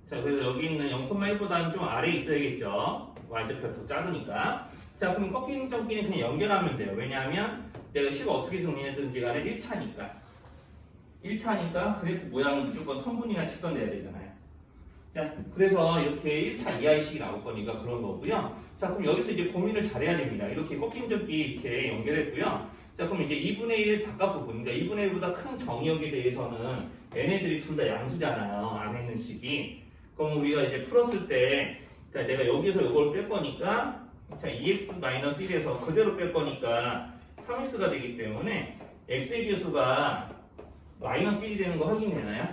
자, 그래서 여기 있는 0,1보다는 좀 아래에 있어야겠죠. y좌표가 더 작으니까. 자, 그럼 꺾이는 점끼리 그냥 연결하면 돼요. 왜냐하면 내가 식을 어떻게 정리했든지 간에 1차니까. 1차니까 그래프 모양은 무조건 선분이나 직선 돼야 되잖아요. 자, 그래서 이렇게 1차 이하의 식이 나올 거니까 그런 거고요. 자, 그럼 여기서 이제 고민을 잘해야 됩니다. 이렇게 꺾인 점끼리 이렇게 연결했고요. 자, 그럼 이제 2분의 1 바깥 부분, 그러니까 2분의 1보다 큰 정의역에 대해서는 얘네들이 둘 다 양수잖아요. 안에 있는 식이. 그럼 우리가 이제 풀었을 때, 그러니까 내가 여기서 이걸 뺄 거니까, 자, 2x-1에서 그대로 뺄 거니까 3x가 되기 때문에 x의 개수가 마이너스 1이 되는 거 확인되나요?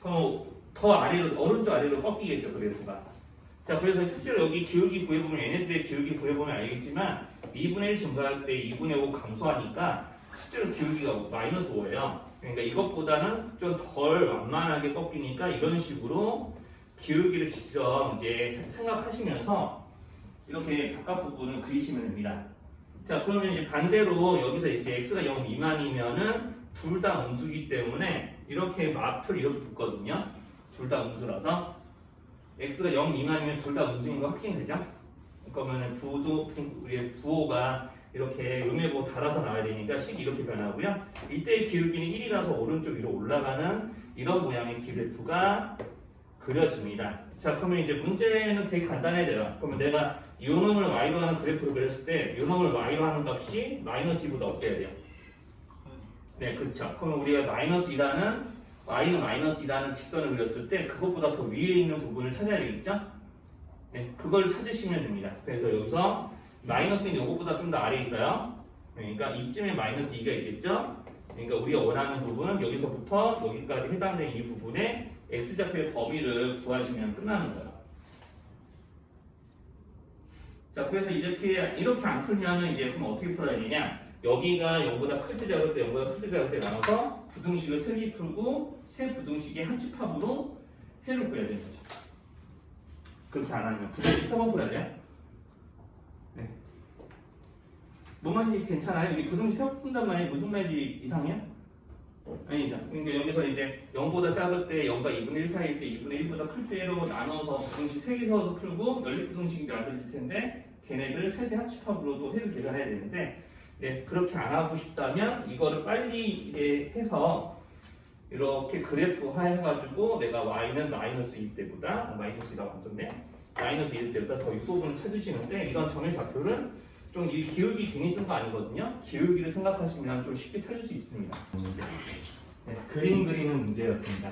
그럼 더 아래로, 오른쪽 아래로 꺾이겠죠, 그래프가. 자, 그래서 실제로 여기 기울기 구해보면 얘네들의 기울기 구해보면 알겠지만 2분의 1 증가할 때 2분의 5 감소하니까 실제로 기울기가 마이너스 5예요. 그러니까 이것보다는 좀 덜 완만하게 꺾이니까 이런 식으로 기울기를 직접 이제 생각하시면서 이렇게 바깥 부분을 그리시면 됩니다. 자, 그러면 이제 반대로 여기서 이제 x가 0 미만이면은 둘 다 음수기 때문에 이렇게 앞을 이렇게 붙거든요. 둘 다 음수라서 x가 0 미만이면 둘 다 음수인 거 확인되죠? 그러면 우리의 부호가 이렇게 음의 달아서 나와야 되니까 식이 이렇게 변하고요. 이때의 기울기는 1이라서 오른쪽 위로 올라가는 이런 모양의 그래프가 그려집니다. 자, 그러면 이제 문제는 되게 간단해져요. 그러면 내가 요 놈을 y로 하는 그래프를 그렸을 때 요 놈을 y로 하는 값이 마이너스 2보다 어때야 돼요? 네, 그렇죠. 그러면 우리가 마이너스 2라는 y는 마이너스 2라는 직선을 그렸을 때 그것보다 더 위에 있는 부분을 찾아야 되겠죠? 네, 그걸 찾으시면 됩니다. 그래서 여기서 마이너스는 이것보다 좀 더 아래에 있어요. 그러니까 이쯤에 마이너스 2가 있겠죠? 그러니까 우리가 원하는 부분은 여기서부터 여기까지 해당되는 이 부분에 x좌표의 범위를 구하시면 끝나는 거예요. 자, 그래서 이렇게 안 풀면은 이제 그럼 어떻게 풀어야 되냐? 여기가 0보다 클 때 잡을 때 0보다 클 때 잡을 때 나눠서 부등식을 3개 풀고 세 부등식의 한 집합으로 해를 그려야 되는 거죠. 그렇게 안 하면 부등식 3번 풀어야 돼요. 네. 뭔 말인지 괜찮아요? 여기 부등식 3번 푼단 말이 무슨 말인지 이상해요? 아니죠. 그러니까 여기서 이제 0보다 작을 때 0과 2분의 1 사이일 때 2분의 1보다 클 때로 나눠서 부등식 3개 서서 풀고 연립부등식이 만들어질 텐데 걔네들 셋의 합집합으로도 해를 계산해야 되는데 네, 그렇게 안 하고 싶다면 이거를 빨리 이제 해서 이렇게 그래프화 해가지고 내가 y는 마이너스 2 때보다 마이너스 2라고 썼네 마이너스 1 때보다 더 윗부분을 찾으시는데 이런 점의 좌표를 좀 이 기울기 괜히 쓴 거 아니거든요. 기울기를 생각하시면 좀 쉽게 찾을 수 있습니다. 네, 그림 그리는 문제였습니다.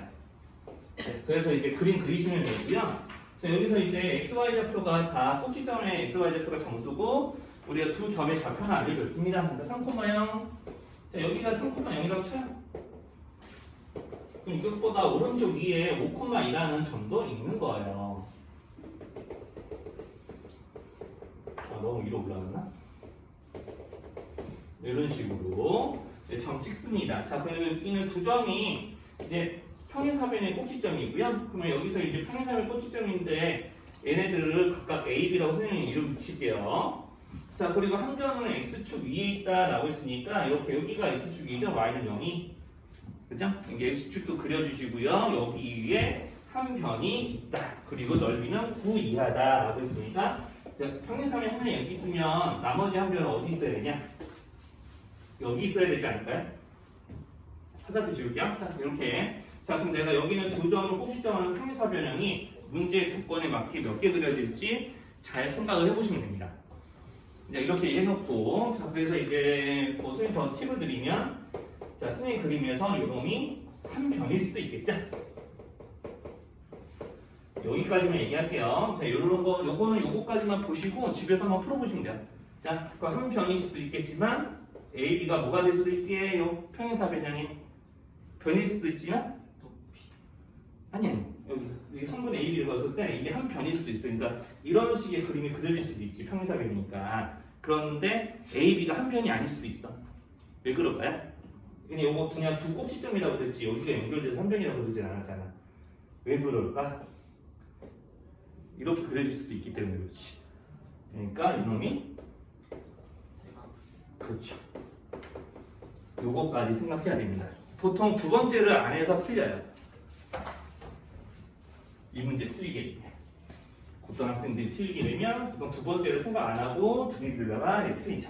네, 그래서 이제 그림 그리시면 되고요. 자, 여기서 이제 xy 좌표가 다 꼭지점의 xy 좌표가 정수고 우리가 두 점의 좌표는 알려줬습니다. 그러니까 3,0. 자, 여기가 3,0이라고 쳐요. 그럼 이것보다 오른쪽 위에 5,2라는 점도 있는 거예요. 너무 위로 올라갔나? 이런 식으로 점 찍습니다. 자, 그러면 여기는 두 점이 이제 평행사변의 꼭지점이고요. 그러면 여기서 이제 평행사변 꼭지점인데 얘네들을 각각 A, B라고 선생님이 이름 붙일게요. 자, 그리고 한 변은 x축 위에 있다라고 했으니까 이렇게 여기가 x축이죠. y는 0이. 그죠? 여기 x축도 그려주시고요. 여기 위에 한 변이 있다. 그리고 넓이는 9 이하다라고 했으니까 평행삼의 한 변이 여기 있으면 나머지 한 변은 어디 있어야 되냐? 여기 있어야 되지 않을까요? 화살표 지울게요. 자, 이렇게. 자, 그럼 내가 여기는 두 점을 꼭지점하는 평행사 변형이 문제 조건에 맞게 몇 개 그려질지 잘 생각을 해보시면 됩니다. 이제 이렇게 해놓고, 자, 그래서 이제 뭐 선생님 더 팁을 드리면, 자, 선생님 그림에서 요놈이 한 변일 수도 있겠죠? 여기까지만 얘기할게요. 자, 요거는 요거까지만 보시고 집에서 한번 풀어보시면 돼요. 자, 그 한 변일 수도 있겠지만, A, B가 뭐가 될 수도 있게요? 평행사 변형이 변일 수도 있지만, 아니, 여기 성분 A, B를 봤을 때 이게 한 변일 수도 있어요. 그러니까 이런 식의 그림이 그려질 수도 있지, 평행사 변이니까. 그런데 A, B가 한 변이 아닐 수도 있어. 왜 그럴까요? 근데 요거 그냥 두 꼭지점이라고 그랬지, 여기가 연결돼서 한 변이라고 그러진 않았잖아. 왜 그럴까? 이렇게 그려질 수도 있기 때문에 그렇지. 그러니까 이놈이 그렇죠. 요거까지 생각해야 됩니다. 보통 두 번째를 안 해서 틀려요. 이 문제 틀리게 되면 고등학생들이 틀리게 되면 보통 두 번째를 생각 안 하고 들이들다가 틀리죠.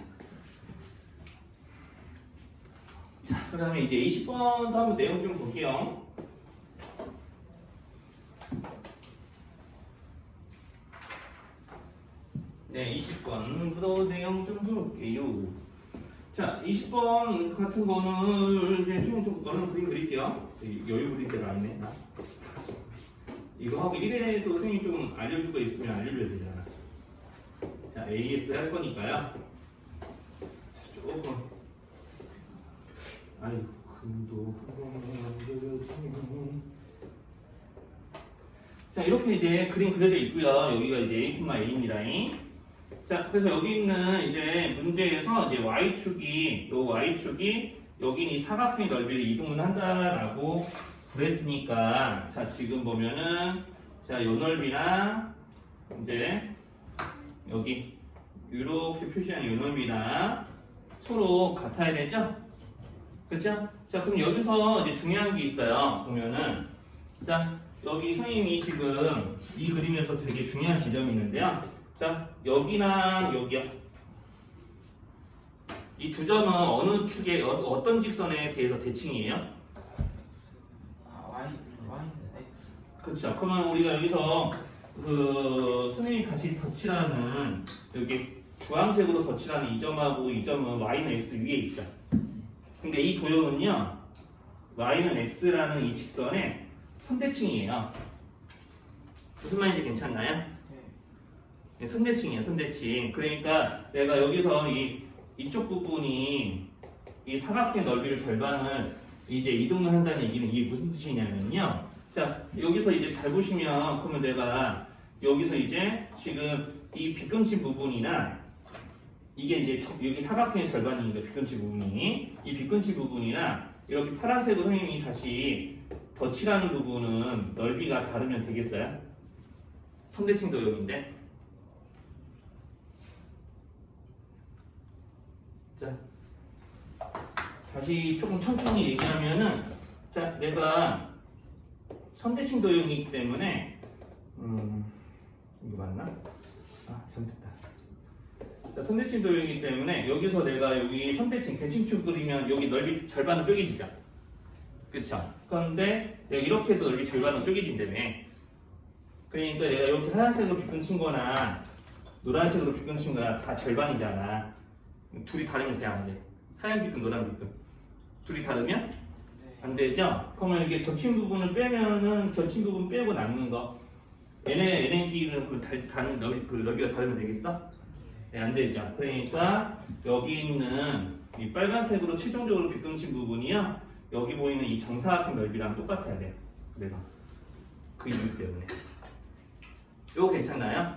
자, 그 다음에 이제 20번도 한번 내용 좀 볼게요. 네, 20번부터 내용 좀 볼게요. 자, 20번 같은 거는 이제 좀 얼른 그림 그릴게요. 여유 부릴 때가 아니네. 이거 하고 1회도 선생님이 좀 알려줄 거 있으면 알려줘야 되잖아. 자, AS 할 거니까요. 조금. 아이고, 금도. 자, 이렇게 이제 그림 그려져 있고요. 여기가 이제 A,A입니다. 자, 그래서 여기 있는 이제 문제에서 이제 Y축이 여기 이 사각형의 넓이를 이동을 한다라고 그랬으니까, 자, 지금 보면은, 자, 요 넓이나, 이제, 여기, 이렇게 표시한 요 넓이나 서로 같아야 되죠? 그죠? 자, 그럼 여기서 이제 중요한 게 있어요. 보면은, 자, 여기 선생님이 지금 이 그림에서 되게 중요한 지점이 있는데요. 자, 여기나 여기요. 이 두 점은 어느 축에, 어떤 직선에 대해서 대칭이에요? Y는 X. 그렇죠. 그러면 우리가 여기서 그 선생님이 다시 덧칠하는 여기 주황색으로 덧칠하는 이 점하고 이 점은 Y는 X 위에 있죠. 근데 이 도형은요, Y는 X라는 이 직선의 선대칭이에요. 무슨 말인지 괜찮나요? 네, 선대칭이에요, 선대칭. 그러니까 내가 여기서 이쪽 부분이 이 사각형의 넓이를 절반을 이제 이동을 한다는 얘기는 이게 무슨 뜻이냐면요. 자, 여기서 이제 잘 보시면, 그러면 내가 여기서 이제 지금 이 빗금치 부분이나 이게 이제 여기 사각형의 절반이니까 빗금치 부분이 이 빗금치 부분이나 이렇게 파란색으로 선생님이 다시 덧칠하는 부분은 넓이가 다르면 되겠어요? 선대칭 도형인데. 자, 다시 조금 천천히 얘기하면은, 자, 내가 선대칭 도형이기 때문에, 이거 맞나? 아, 잘못됐다. 자, 선대칭 도형이기 때문에 여기서 내가 여기 선대칭 대칭축 그리면 여기 넓이 절반은 쪼개지죠. 그쵸? 그런데 내가 이렇게 해도 넓이 절반은 쪼개진다며. 그러니까 내가 이렇게 하얀색으로 빗금친 거나 노란색으로 빗금친 거나 다 절반이잖아. 둘이 다르면 돼, 안 돼? 하얀 빗금, 노란 빗금. 둘이 다르면? 안 되죠? 그러면 이게 겹친 부분을 빼면은 겹친 부분 빼고 남는 거. 얘네끼리는 그 넓이가 다르면 되겠어? 네, 안 되죠. 그러니까 여기 있는 이 빨간색으로 최종적으로 빗금친 부분이요, 여기 보이는 이 정사각형 넓이랑 똑같아야 돼요. 그래서 그 이유 때문에. 요거 괜찮나요?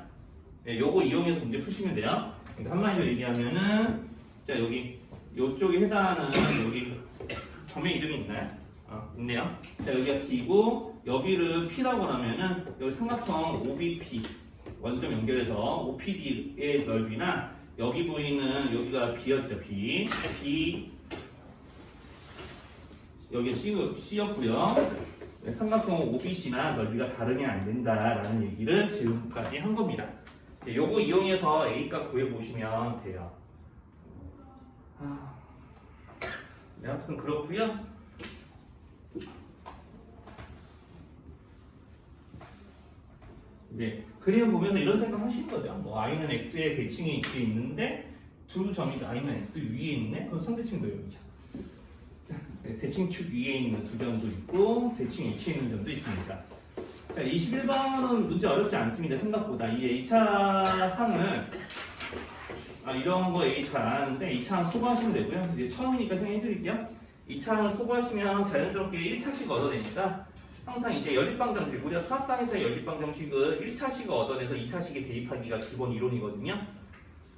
네, 요거 이용해서 문제 푸시면 돼요. 그러니까 한마디로 얘기하면은, 자, 여기 요쪽에 해당하는 여기 점의 이름이 있나요? 있네요. 자, 여기가 D고 여기를 P라고 하면은 여기 삼각형 OBP 원점 연결해서 OPD의 넓이나 여기 보이는 여기가 B였죠. B 여기 C였고요. 삼각형 OBC나 넓이가 다르면 안 된다라는 얘기를 지금까지 한 겁니다. 요거 이용해서 A값 구해보시면 돼요. 네, 아무튼 그렇고요. 이제 그림 보면서 이런 생각 하시는 거죠. 뭐 I는 X의 대칭이 있는데 두 점이 I는 X 위에 있네? 그럼 상대칭도 여기죠. 자, 대칭축 위에 있는 두 점도 있고 대칭 H에 있는 점도 있습니다. 자, 21번은 문제 어렵지 않습니다. 생각보다 이 A차 항을 이런 거 A 잘 안 하는데 2차 항 소거하시면 되고요. 이제 처음이니까 설명해 드릴게요. 2차 항을 소거하시면 자연스럽게 1차식 얻어내니까 항상 이제 연립방정식, 우리가 수학상에서 연립방정식은 1차식을 얻어내서 2차식에 대입하기가 기본 이론이거든요.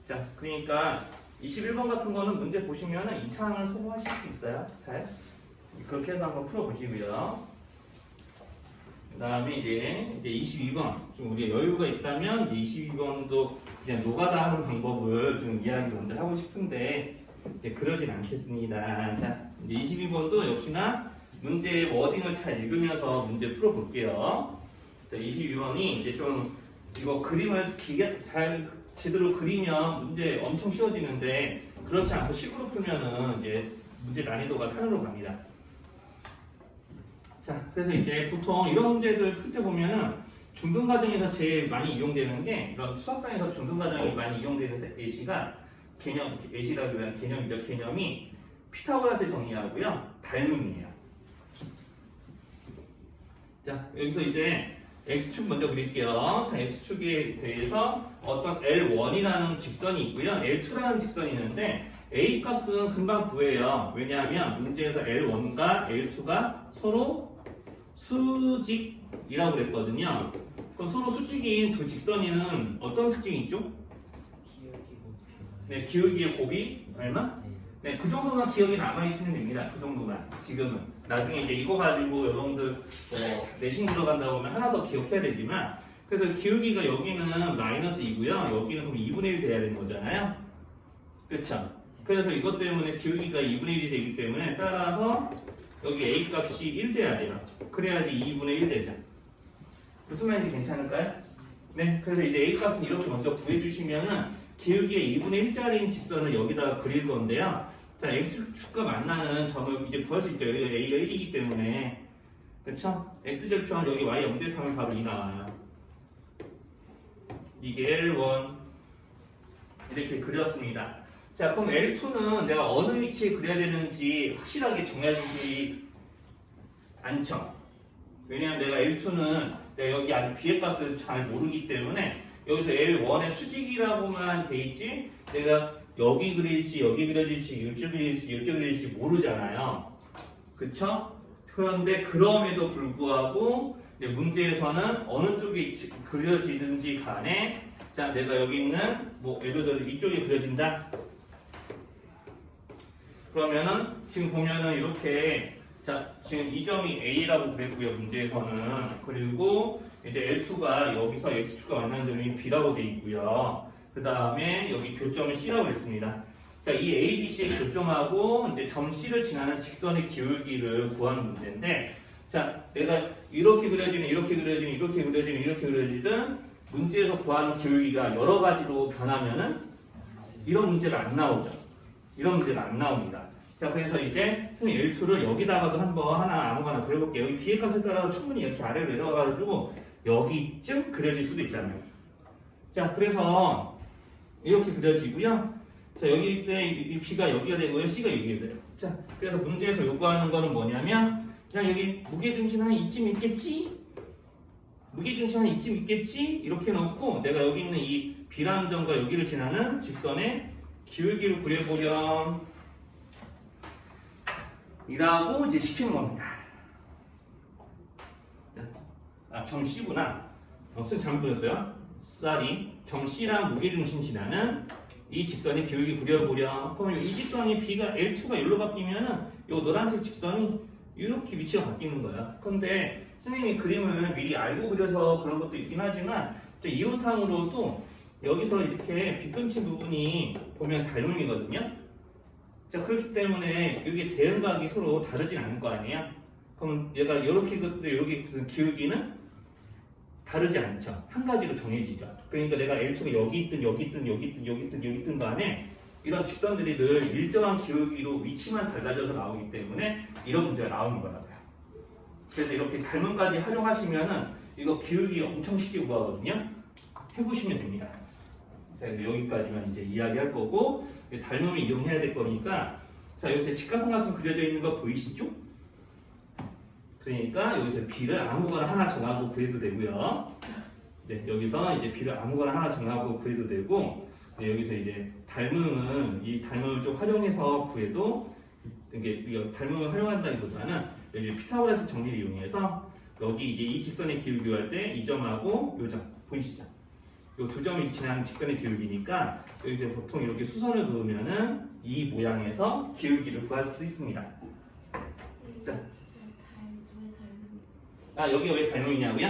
자, 그러니까 21번 같은 거는 문제 보시면은 2차 항을 소거하실 수 있어요. 잘. 그렇게 해서 한번 풀어보시고요. 그 다음에 이제 22번. 좀 우리가 여유가 있다면 이제 22번도 그냥 노가다 하는 방법을 좀 이야기 먼저 하고 싶은데 이제 그러진 않겠습니다. 자, 이제 22번도 역시나 문제의 워딩을 잘 읽으면서 문제 풀어볼게요. 자, 22번이 이제 좀 이거 그림을 잘 제대로 그리면 문제 엄청 쉬워지는데 그렇지 않고 식으로 풀면은 이제 문제 난이도가 산으로 갑니다. 자, 그래서 이제 보통 이런 문제들 풀 때 보면은 중등 과정에서 제일 많이 이용되는 게 이런 수학상에서 중등 과정이 많이 이용되는 예시가 예시라고 하는 개념이죠. 개념이 피타고라스 정리하고요. 닮음이에요. 자, 여기서 이제 X축 먼저 그릴게요. 자, X축에 대해서 어떤 L1이라는 직선이 있고요. L2라는 직선이 있는데 A 값은 금방 구해요. 왜냐하면 문제에서 L1과 L2가 서로 수직이라고 그랬거든요. 그럼 서로 수직인 두 직선에는 어떤 특징이 있죠? 네, 기울기의 곱이 얼마? 네, 그 정도만 기억이 남아있으면 됩니다. 그 정도만. 지금은. 나중에 이제 이거 가지고 여러분들 내신 들어간다고 하면 하나 더 기억해야 되지만 그래서 기울기가 여기는 -2고요. 여기는 그럼 2분의 1 돼야 되는 거잖아요. 그렇죠? 그래서 이것 때문에 기울기가 2분의 1이 되기 때문에 따라서 여기 A 값이 1 돼야 돼요. 그래야지 2분의 1 되죠. 무슨 말인지 괜찮을까요? 네, 그래서 이제 A 값은 이렇게 먼저 구해주시면은 기울기의 2분의 1짜리인 직선을 여기다가 그릴 건데요. 자, X축과 만나는 점을 이제 구할 수 있죠. 여기가 A가 1이기 때문에. 그쵸? X절편 여기 Y 영대표면 바로 2 나와요. 이게 L1. 이렇게 그렸습니다. 자, 그럼 L2는 내가 어느 위치에 그려야 되는지 확실하게 정해주지 않죠. 왜냐하면 내가 L2는 내가 여기 아직 B의 값을 잘 모르기 때문에 여기서 L1의 수직이라고만 돼 있지 내가 여기 그릴지 여기 그려질지 이쪽 그릴지 이쪽 그릴지 모르잖아요. 그쵸? 그런데 그럼에도 불구하고 문제에서는 어느 쪽이 그려지든지 간에 자, 내가 여기 있는 뭐 예를 들어 이쪽이 그려진다. 그러면은 지금 보면은 이렇게 자, 지금 이 점이 A라고 그랬고요. 문제에서는. 그리고 이제 L2가 여기서 X축과 만나는 점이 B라고 돼 있고요. 그 다음에 여기 교점을 C라고 했습니다. 자, 이 A, B, C의 교점하고 이제 점 C를 지나는 직선의 기울기를 구하는 문제인데 자, 내가 이렇게 그려지는 이렇게 그려지는 이렇게 그려지는 이렇게 그려지든 문제에서 구하는 기울기가 여러 가지로 변하면은 이런 문제가 안 나오죠. 이런 문제가 안 나옵니다. 자, 그래서 이제 선생님 L2를 여기다가도 한번 하나 아무거나 그려볼게요. 여기 B의 값에 따라서 충분히 이렇게 아래로 내려가가지고 여기쯤 그려질 수도 있잖아요. 자, 그래서 이렇게 그려지고요. 자, 여기 때 이 B가 여기가 되고요. C가 여기가 돼요. 자, 그래서 문제에서 요구하는 거는 뭐냐면 그냥 여기 무게중심 한 이쯤 있겠지? 무게중심 한 이쯤 있겠지? 이렇게 놓고 내가 여기 있는 이 B라는 점과 여기를 지나는 직선의 기울기를 그려보렴 이라고 이제 시키는 겁니다. 점 C구나. 선생님 잘못 그렸어요. 쌀이 점 C랑 무게중심 지나는 이 직선의 기울기 그려보렴. 그러면 이 직선이 B가 L2가 여기로 바뀌면은 이 노란색 직선이 이렇게 위치가 바뀌는 거야. 그런데 선생님이 그림을 미리 알고 그려서 그런 것도 있긴 하지만 이론상으로도 여기서 이렇게 빗끊친 부분이 보면 닮음이거든요. 자, 그렇기 때문에 이게 대응각이 서로 다르진 않을 거 아니에요. 그럼 얘가 이렇게 긋고 이렇게 기울기는 다르지 않죠. 한 가지로 정해지죠. 그러니까 내가 L2가 여기 있든 여기 있든 여기 있든 여기 있든 여기 있든 간에 이런 직선들이 늘 일정한 기울기로 위치만 달라져서 나오기 때문에 이런 문제가 나오는 거라고요. 그래서 이렇게 닮음까지 활용하시면은 이거 기울기 엄청 쉽게 구하거든요. 해보시면 됩니다. 자, 여기까지만 이제 이야기할 거고 닮음을 이용해야 될 거니까 자, 여기서 직각삼각형 그려져 있는 거 보이시죠? 그러니까 여기서 B를 아무거나 하나 정하고 구해도 되고요. 네, 여기서 이제 B를 아무거나 하나 정하고 구해도 되고 네, 여기서 이제 닮음은 이 닮음을 좀 활용해서 구해도 이게 닮음을 활용한다기보다는 여기 피타고라스 정리를 이용해서 여기 이제 이 직선의 기울기 구할 때 이 점하고 이 점 보이시죠? 이 두 점이 지나는 직선의 기울기니까 여기서 보통 이렇게 수선을 그으면은 이 모양에서 기울기를 구할 수 있습니다. 자. 아, 여기가 왜 닮음이냐고요?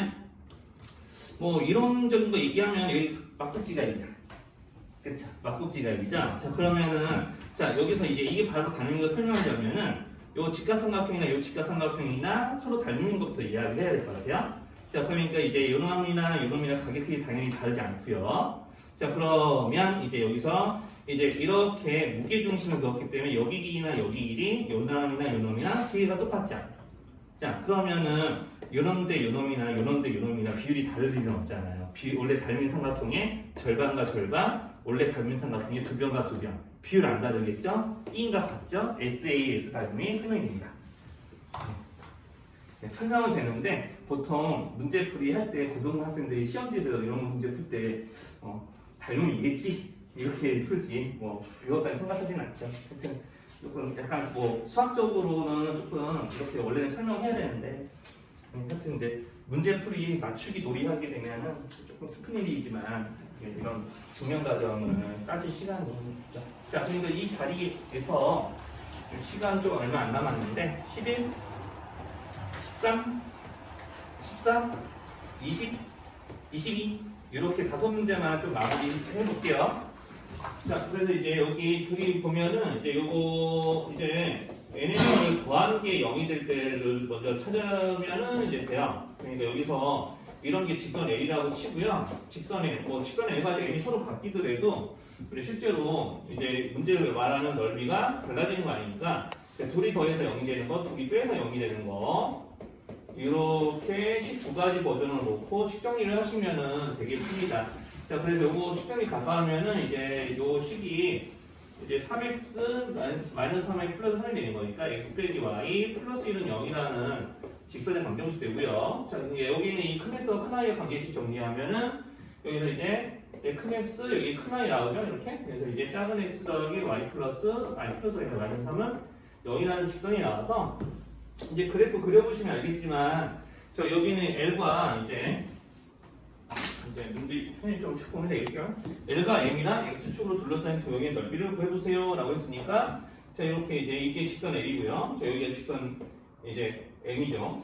뭐 이론적인 거 얘기하면 여기 막국지각이죠. 그쵸? 막국지각이죠. 자, 그러면은 자, 여기서 이제 이게 바로 닮은 거 설명하자면은 요 직각삼각형이나 요 직각삼각형이나 서로 닮은 것부터 이야기를 해야 될 것 같아요. 자, 그러니까 이제 요놈이나 요놈이나 가격이 당연히 다르지 않고요. 자, 그러면 이제 여기서 이제 이렇게 무게 중심을 그었기 때문에 여기 길이나 여기 길이 요놈이나 요놈이나 길이가 똑같죠. 자, 그러면은 요놈 대 요놈이나 요놈 대 요놈이나 비율이 다를 리는 없잖아요. 원래 닮은 삼각형의 절반과 절반, 원래 닮은 삼각형의 두 변과 두 변. 비율 안 다르겠죠? E인과 같죠? SAS 닮음이 설명입니다. 네, 설명은 되는데 보통 문제풀이 할 때 고등학생들이 시험지에서 이런 문제 풀 때 닮음이겠지 이렇게 풀지 뭐 이것까지 생각하지는 않죠. 하여튼 조금 약간 뭐 수학적으로는 조금 이렇게 원래는 설명해야 되는데 하여튼 이제 문제풀이 맞추기 놀이하게 되면은 조금 슬픈 일이지만 이런 증명 과정을 따질 시간이 있죠. 자, 그러니까 이 자리에서 시간 좀 얼마 안 남았는데 11, 13, 14, 20, 22 이렇게 5문제만 좀 마무리 해볼게요. 자, 그래서 이제 여기 저기 보면은 이제 요거 이제 n을 더하는 게 0이 될 때를 먼저 찾으면은 이제 돼요. 그러니까 여기서 이런 게 직선 L이라고 치고요. 직선에 뭐 직선 L과 N이 서로 바뀌더라도 우리 실제로 이제 문제를 말하는 넓이가 달라지는 거 아니니까 둘이 더해서 0이 되는 거, 둘이 빼서 0이 되는 거 이렇게 19가지 버전을 놓고 식정리를 하시면은 되게 큽니다. 자, 그래서 요거 식정리 가까우면은 이제 요 식이 이제 3x 마이너스 3y 플러스 3이 되는 거니까 x 빼기 y 플러스 1은 0이라는 직선의 방정식 되고요. 자, 여기는 이 큰 x와 큰 i의 관계식 정리하면은 여기서 이제 큰 x 여기 큰 i 나오죠, 이렇게. 그래서 이제 작은 x 더하기 y 플러스 마이너스 3은 0이라는 직선이 나와서 이제 그래프 그려보시면 알겠지만 저 여기는 L과 이제 문제 편의 좀 보면 되겠죠. L과 M이나 X축으로 둘러싸인 도형의 넓이를 구해보세요 라고 했으니까 자, 이렇게 이제 이게 직선 L이고요. 자, 여기가 직선 이제 M이죠.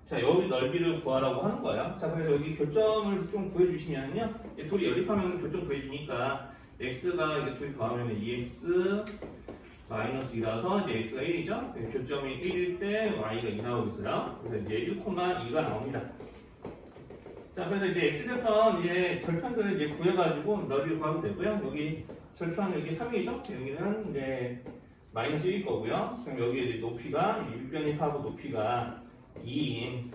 자, 여기 넓이를 구하라고 하는 거예요. 자, 그래서 여기 교점을 좀 구해주시면요. 둘이 연립하면 교점 구해주니까 X가 이게 둘이 더하면 2X 마이너스 2라서 이제 X가 1이죠. 교점이 1일 때 Y가 2 나오고 있어요. 그래서 이제 1,2가 나옵니다. 자, 그래서 이제 X절편 이제 절편들을 이제 구해가지고 넓이를 구하면 되고요. 여기 절편 여기 3이죠. 여기는 이제 마이너스 1일 거고요. 그럼 여기 높이가 6변이 4고 높이가 2인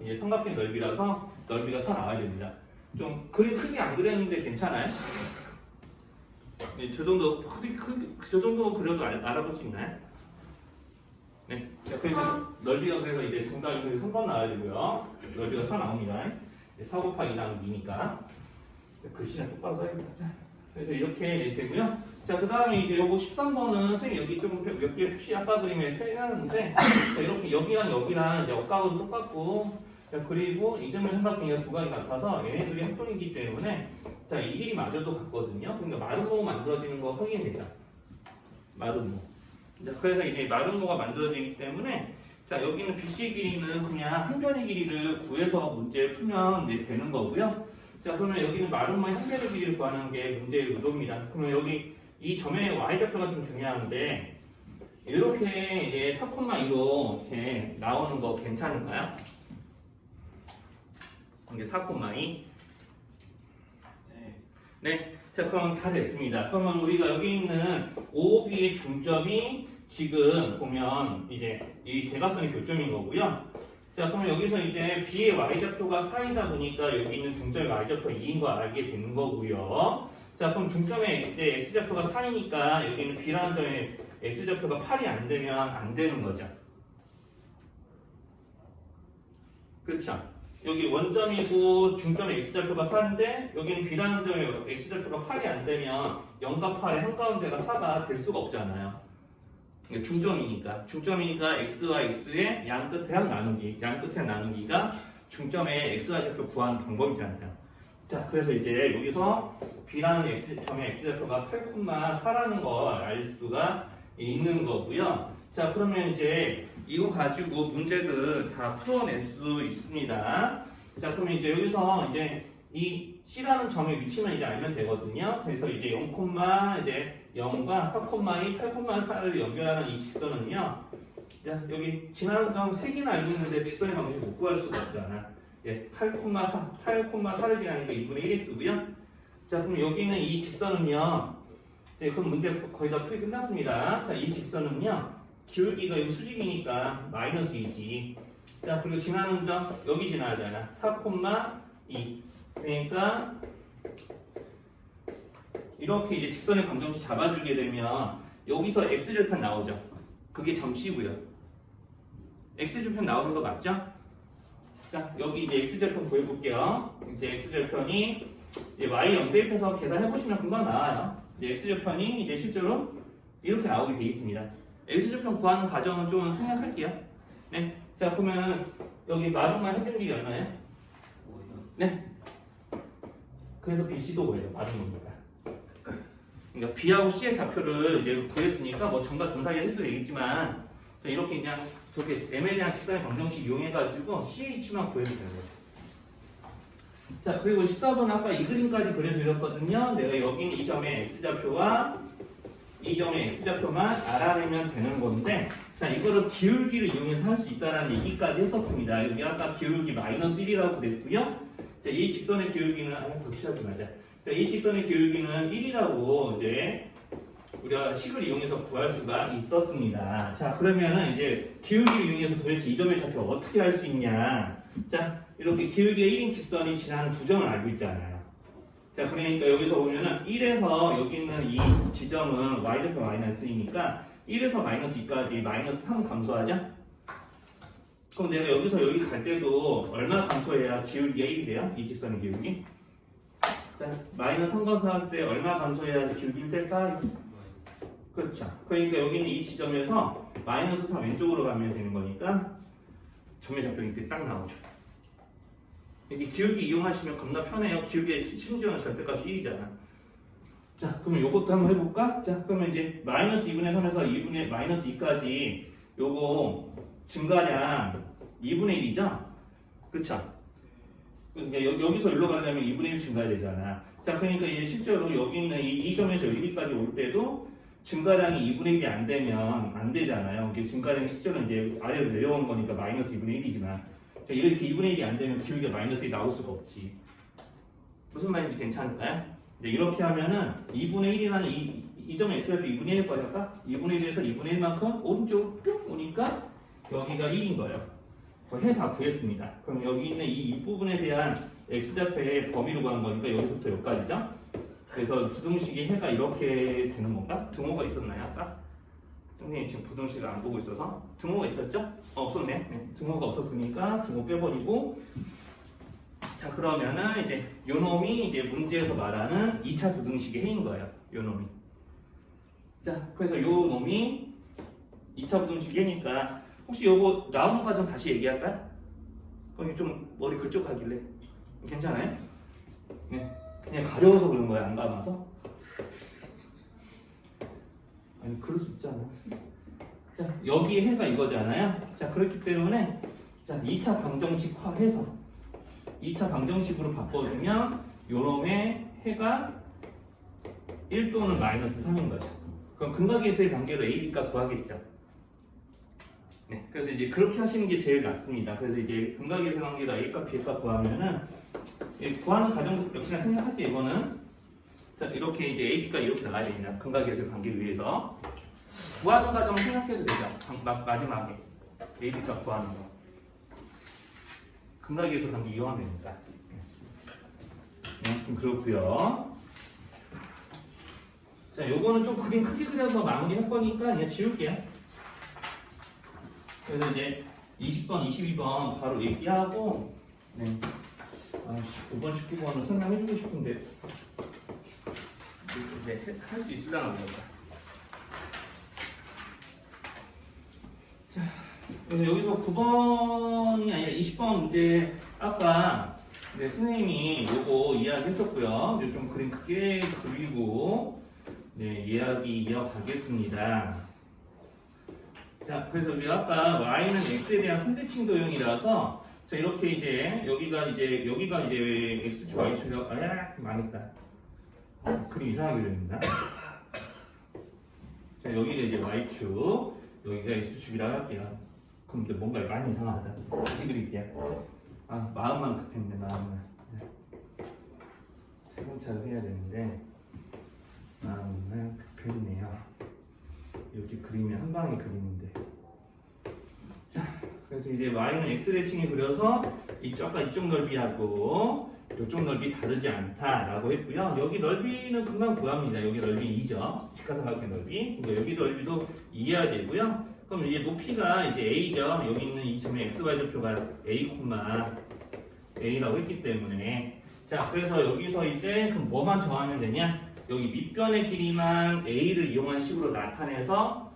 이제 삼각형 넓이라서 넓이가 4 나와야 됩니다. 좀 그림 크게 안 그렸는데 괜찮아요? 네, 저 정도 저 정도 그려도 알아볼 수 있나요? 네. 자, 그래서 넓이가 그래서 이제 정답이 3번 나와야 되고요. 넓이가 4 나옵니다. 4 곱하기 2는 2니까 글씨는 똑바로 써야겠다. 그래서 이렇게 되고요. 자, 그 다음에 이제 요거 13번은 선생님 여기 좀 몇 개 표시 아까 그림에 표현하는데 자, 이렇게 여기랑 여기랑 이제 억각은 똑같고 자, 그리고 이점의 삼각형이 두 가지 같아서 얘네들이 합동이기 때문에 자, 이 길이 마저도 같거든요. 그러니까 마름모 만들어지는 거 확인되죠. 마름모. 그래서 이제 마름모가 만들어지기 때문에 자, 여기는 BC 길이는 그냥 한 변의 길이를 구해서 문제를 풀면 이제 되는 거고요. 자, 그러면 여기는 마름모의 한계를 길이를 구하는 게 문제의 의도입니다. 그러면 여기 이 점의 y좌표가 좀 중요한데 이렇게 이제 4,2로 이렇게 나오는 거 괜찮을까요? 이게 4,2. 네. 네. 자, 그럼 다 됐습니다. 그러면 우리가 여기 있는 OB의 중점이 지금 보면 이제 이 대각선의 교점인 거고요. 자, 그러면 여기서 이제 B의 y좌표가 4이다 보니까 여기 있는 중점의 y좌표가 2인 거 알게 되는 거고요. 자, 그럼 중점의 이제 x좌표가 4이니까 여기 있는 B라는 점의 x좌표가 8이 안 되면 안 되는 거죠. 그렇죠? 여기 원점이고 중점의 x좌표가 4인데 여기는 B라는 점의 x좌표가 8이 안 되면 0과 8의 한가운데가 4가 될 수가 없잖아요. 중점이니까 x와 x의 양 끝에 한 나누기, 양 끝에 나누기가 중점의 x와 좌표 구하는 방법이잖아요. 자, 그래서 이제 여기서 B라는 점의 x좌표가 8,4라는 걸 알 수가 있는 거고요. 자, 그러면 이제 이거 가지고 문제들 다 풀어낼 수 있습니다. 자, 그러면 이제 여기서 이제 이 C라는 점의 위치만 이제 알면 되거든요. 그래서 이제 0, 이제 0과 4,2, 8,4를 연결하는 이 직선은요. 자, 여기 지나는 점 3개나 알고 있는데 직선의 방식을 못 구할 수가 없잖아. 예, 8,4를 지나니까 2분의 1이 쓰고요. 자, 그럼 여기 있는 이 직선은요. 네, 그럼 문제 거의 다 풀이 끝났습니다. 자, 이 직선은요. 기울기가 이 수직이니까 마이너스 2지. 자, 그리고 지나는 점 여기 지나잖아. 4,2. 그러니까 이렇게 이제 직선의 방정식 잡아주게 되면 여기서 x절편 나오죠. 그게 점C고요. x절편 나오는 거 맞죠? 자, 여기 이제 x절편 구해볼게요. 이제 x절편이 이제 y 0 대입해서 계산해보시면 금방 나와요. 이제 x절편이 이제 실제로 이렇게 나오게 돼 있습니다. x절편 구하는 과정은 좀 생략할게요. 네. 자, 그러면 여기 마름모의 한변길이 얼마예요? 뭐요? 네. 그래서 BC도 뭐예요? 마름모입니다. 그러니까 B하고 C의 좌표를 이제 구했으니까 뭐 점과 점 사이에 해도 되겠지만 이렇게 그냥 저렇게 M에 대한 직선의 방정식 이용해가지고 C의 위치만 구해도 되는 거죠. 자, 그리고 14번 아까 이 그림까지 그려드렸거든요. 내가 여기 있는 이 점의 x좌표와 이 점의 x좌표만 알아내면 되는 건데, 자, 이거를 기울기를 이용해서 할 수 있다는 얘기까지 했었습니다. 여기 아까 기울기 마이너스 1이라고 그랬고요. 자, 이 직선의 기울기는 덧칠하지 말자. 자, 이 직선의 기울기는 1이라고 이제 우리가 식을 이용해서 구할 수가 있었습니다. 자, 그러면은 이제 기울기를 이용해서 도대체 이 점의 좌표 어떻게 할 수 있냐? 자, 이렇게 기울기의 1인 직선이 지나는 두 점을 알고 있잖아요. 자, 그러니까 여기서 보면은 1에서 여기 있는 이 지점은 y좌표 마이너스 2니까 1에서 마이너스 2까지 마이너스 3 감소하죠? 그럼 내가 여기서 여기 갈 때도 얼마 감소해야 기울기가 1이 돼요? 이 직선의 기울기? 자, 마이너스 3 감소할 때 얼마 감소해야 기울기 1 될까? 그렇죠. 그러니까 여기 있는 이 지점에서 마이너스 4 왼쪽으로 가면 되는 거니까 점의 좌표가 이때 딱 나오죠. 여기 기울기 이용하시면 겁나 편해요. 기울기의 심지어는 절대값이 1이잖아. 자, 그러면 요것도 한번 해볼까? 자, 그러면 이제 마이너스 2분의 3에서 2분의 마이너스 2까지 요거 증가량 2분의 1이죠? 그쵸? 그러니까 여기서 여기로 가려면 2분의 1 증가해야 되잖아. 자, 그러니까 이제 실제로 여기 있는 이 점에서 여기까지 올 때도 증가량이 2분의 1이 안 되면 안 되잖아요. 이게 증가량이 실제로 이제 아래로 내려온 거니까 마이너스 2분의 1이지만 이렇게 2분의 1이 안 되면 기울기가 마이너스 1이 나올 수가 없지. 무슨 말인지 괜찮을까요? 이제 이렇게 하면은 2분의 1이라는 이 점의 x좌표 2분의 1일 거니까 2분의 1에서 2분의 1만큼 오른쪽 뿅 오니까 여기가 1인 거예요. 해 다 구했습니다. 그럼 여기 있는 이 부분에 대한 x좌표의 범위로 구한 거니까 여기서부터 여기까지죠? 그래서 부등식이 해가 이렇게 되는 건가? 등호가 있었나요 아까? 선생님 지금 부등식을 안 보고 있어서 등호가 있었죠? 없었네. 네. 등호가 없었으니까 등호 빼버리고, 자, 그러면은 이제 요 놈이 이제 문제에서 말하는 2차 부등식의 해인 거예요. 요 놈이. 자, 그래서 요 놈이 2차 부등식의 해니까 혹시 요거 나오는 과정 다시 얘기할까요? 거기 좀 머리 긁적하길래 괜찮아요? 네. 그냥 가려워서 그런 거야, 안 감아서? 아니, 그럴 수 있잖아. 자, 여기 해가 이거잖아요. 자, 그렇기 때문에 자, 2차 방정식화해서 2차 방정식으로 바꿔주면 요놈의 해가 1 또는 마이너스 3인 거죠. 그럼 근각에서의 관계로 A, B가 구하겠죠. 네, 그래서 이제 그렇게 하시는 게 제일 낫습니다. 그래서 이제 근각에서의 관계로 A값, B값 구하면은 구하는 과정 역시나 생각할게요. 이거는 자 이렇게 이제 A, B가 이렇게 나가야 됩니다. 근각에서의 관계를 위해서 구하는 과정을 생각해도 되죠. 마지막에 A, B값 구하는 거. 근각에서 관계 이용하면 됩니다. 네, 좀 그렇고요. 자, 요거는 좀 그림 크게 그려서 마무리할 거니까 그냥 지울게요. 그래서 이제 20번, 22번 바로 얘기하고, 네. 9번, 19번은 설명해주고 싶은데, 이제 할 수 있으려나 모르겠다. 자, 그래서 여기서 9번이 아니라 20번 문제, 아까 네, 선생님이 요거 이야기했었고요. 이제 좀 그림 크게 그리고, 네, 이야기 이어가겠습니다. 자, 그래서 우리 아까 y는 x에 대한 상대칭 도형이라서 자 이렇게 이제 여기가 이제 x축 y축 망했다. 그림 이상하게 그렸나? 자 여기가 이제 y축, 여기가 x축이라고 할게요. 그럼 이제 뭔가 많이 이상하다. 다시 그릴게요. 아 마음만 급했네 마음만. 차근차근 해야 되는데 마음만 급했네요. 이렇게 그리면 한 방에 그리는데. 자, 그래서 이제 y는 x 대칭이 그려서 아까 이쪽 넓이하고 이쪽 넓이 다르지 않다라고 했고요. 여기 넓이는 금방 구합니다. 여기 넓이 2죠. 직사삼각형 넓이. 그러니까 여기 넓이도 2해야 되고요. 그럼 이제 높이가 이제 a죠. 여기 있는 이 점의 xy 좌표가 a라고 했기 때문에. 자, 그래서 여기서 이제 그럼 뭐만 정하면 되냐? 여기 밑변의 길이만 a를 이용한 식으로 나타내서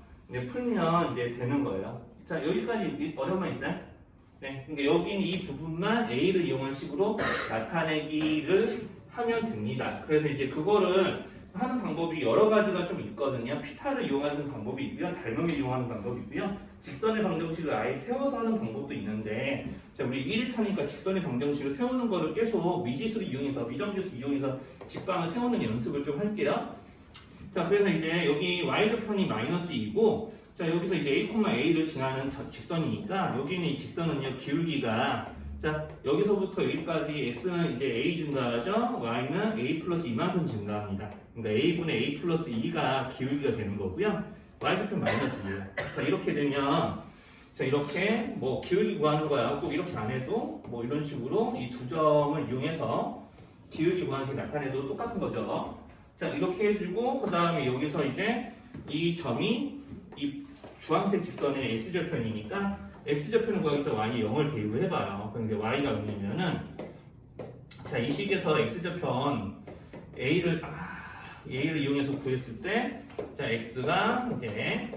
풀면 이제 되는 거예요. 자, 여기까지 어려운 거 있어요? 네, 그러니까 여기는 이 부분만 a를 이용한 식으로 나타내기를 하면 됩니다. 그래서 이제 그거를 하는 방법이 여러 가지가 좀 있거든요. 피타를 이용하는 방법이 있고요, 닮음을 이용하는 방법이 있고요, 직선의 방정식을 아예 세워서 하는 방법도 있는데, 자, 우리 1일차니까 직선의 방정식을 세우는 거를 계속 미지수를 이용해서, 미정지수 이용해서 직방을 세우는 연습을 좀 할게요. 자, 그래서 이제 여기 y좌편이 마이너스 2고, 자, 여기서 이제 a,a를 지나는 직선이니까, 여기는 이 직선은요, 기울기가, 자, 여기서부터 여기까지 x는 이제 a 증가하죠, y는 a 플러스 2만큼 증가합니다. 그러니까 a분의 a 플러스 2가 기울기가 되는 거고요, y좌편 마이너스 2예요. 자, 이렇게 되면, 자, 이렇게 뭐 기울기 구하는 거야. 꼭 이렇게 안 해도 뭐 이런 식으로 이 두 점을 이용해서 기울기 구하는 식 나타내도 똑같은 거죠. 자, 이렇게 해주고, 그 다음에 여기서 이제 이 점이 이 주황색 직선의 x좌편이니까 x좌편을 구하기 위해서 y에 0을 대입을 해봐요. 그런데 y가 0이면은, 자, 이 식에서 x좌편 a를 이용해서 구했을 때, 자, x가 이제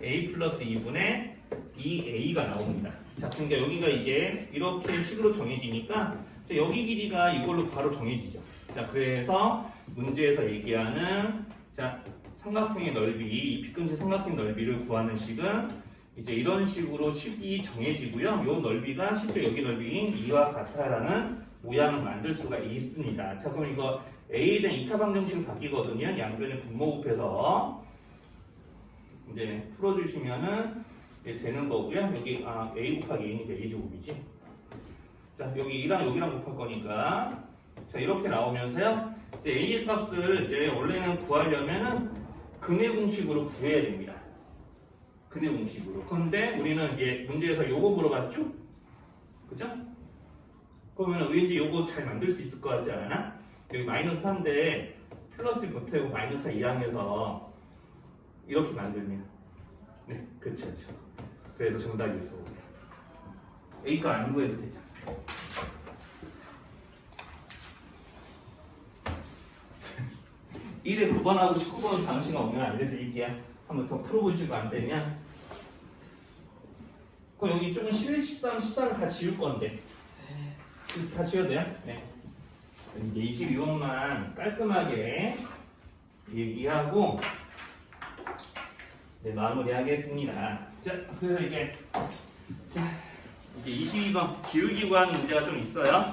a 플러스 2분의 2a가 나옵니다. 자, 그러니까 여기가 이제 이렇게 식으로 정해지니까, 자, 여기 길이가 이걸로 바로 정해지죠. 자, 그래서 문제에서 얘기하는, 자, 삼각형의 넓이, 이 빗근식 삼각형 넓이를 구하는 식은 이제 이런 식으로 식이 정해지고요. 이 넓이가 실제 여기 넓이인 2와 같다라는 모양을 만들 수가 있습니다. 자, 그럼 이거 a에 대한 2차 방정식으로 바뀌거든요. 양변을 분모곱해서 이제 풀어주시면은 되는 거고요. 여기 a 곱하기 a니까 a제곱이지. 자, 여기 2랑 여기랑 곱할 거니까, 자, 이렇게 나오면서요. 이제 a의 값을 이제 원래는 구하려면은 근의 공식으로 구해야 됩니다. 근의 공식으로. 그런데 우리는 이제 문제에서 요거 물어봤죠? 그죠? 그러면 왠지 요거 잘 만들 수 있을 것 같지 않아? 여기 마이너스 3인데 플러스 겉에고 마이너스 2항해서 이렇게 만들면, 네, 그쵸. 그래도 정답이어서 A가 안 구해도 되죠. (1에 9번하고 19번 방식 없는 거 알려드릴게요. 한번 더 풀어보시고 안 되면, 그럼 여기 쪽은 11, 13, 14는 다 지울 건데 다 지워도 돼요? 네. 이제 22번만 깔끔하게 얘기하고 네, 마무리하겠습니다. 자, 그래서 이제 이제 22번 기울기 구하는 문제가 좀 있어요.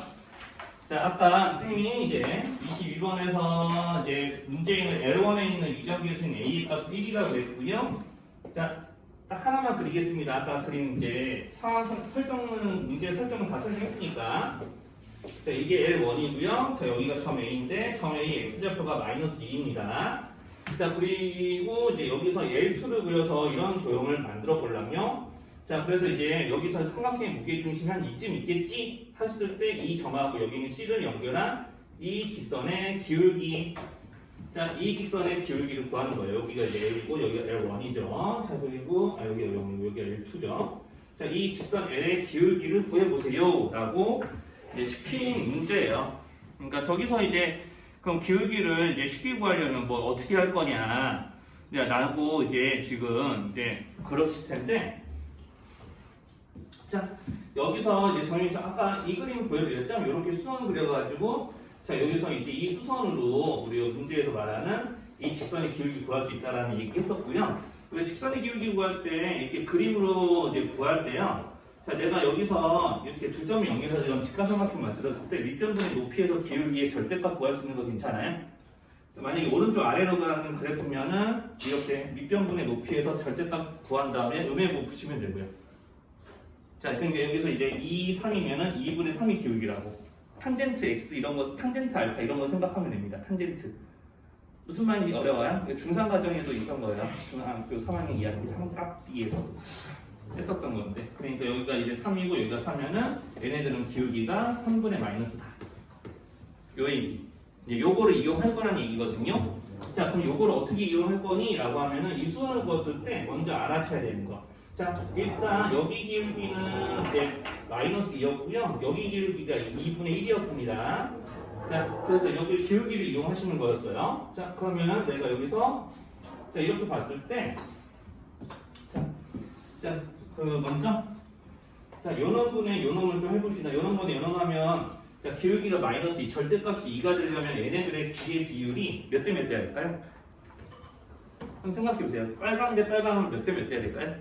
자, 아까 선생님이 이제 22번에서 이제 문제에 있는 L1에 있는 이정기의 수인 A 값 1이라고 그랬고요. 자, 딱 하나만 그리겠습니다. 아까 그린 이제 상황 설정은 문제 설정은 다 설정했으니까. 자, 이게 L1이고요. 자, 여기가 점 A인데 점 A X좌표가 마이너스 2입니다. 자, 그리고 이제 여기서 L2를 그려서 이런 도형을 만들어 보려면 자, 그래서 이제 여기서 삼각형의 무게중심이 한 이쯤 있겠지 했을 때 이 점하고 여기 있는 C를 연결한 이 직선의 기울기. 자, 이 직선의 기울기를 구하는 거예요. 여기가 이제 L이고 여기가 L1이죠. 자, 그리고 여기가 L2죠. 자, 이 직선 L의 기울기를 구해보세요 라고 이제 시킨 문제예요. 그러니까 저기서 이제 그럼 기울기를 이제 쉽게 구하려면 뭐 어떻게 할 거냐 라고 이제 지금 이제 그랬을 텐데 자, 여기서 이제 저희 아까 이 그림 보여드렸죠? 이렇게 수선 그려가지고 자, 여기서 이제 이 수선으로 우리가 문제에서 말하는 이 직선의 기울기 구할 수 있다라는 얘기 했었고요. 그리고 직선의 기울기 구할 때 이렇게 그림으로 이제 구할 때요. 자, 내가 여기서 이렇게 두 점을 연결해서 이런 직각삼각형 만들었을 때 밑변분의 높이에서 기울기의 절대값 구할 수 있는 거 괜찮아요? 만약에 오른쪽 아래로 가는 그래프면은 이렇게 밑변분의 높이에서 절대값 구한 다음에 음의 부 붙이면 되고요. 자, 그러니까 여기서 이제 2, 3이면은 2분의 3이 기울기라고. 탄젠트 x 이런 거, 탄젠트 알파 이런 거 생각하면 됩니다. 탄젠트. 무슨 말인지 어려워요? 중3 과정에도 있던 거예요. 중3 3학년 2학기 3값비에서 했었던 건데. 그러니까 여기가 이제 3이고 여기가 3이면은 얘네들은 기울기가 3분의 마이너스 4. 요 얘기. 이제 요거를 이용할 거라는 얘기거든요. 자, 그럼 요거를 어떻게 이용할 거니? 라고 하면은 이 수원을 구했을 때 먼저 알아채야 되는 거. 자, 일단 여기 기울기는 이제 마이너스 2였고요. 여기 기울기가 2분의 1이었습니다. 자, 그래서 여기 기울기를 이용하시는 거였어요. 자, 그러면 내가 여기서 자, 이렇게 봤을 때 자, 그 먼저 자, 요 놈분의 요 놈을 좀 해봅시다. 요 놈분의 요 놈하면 자, 기울기가 마이너스 2, 절대값이 2가 되려면 얘네들의 기의 비율이 몇 대 몇 돼야 될까요? 한번 생각해보세요. 빨강 대 빨강은 몇 대 몇 돼야 될까요?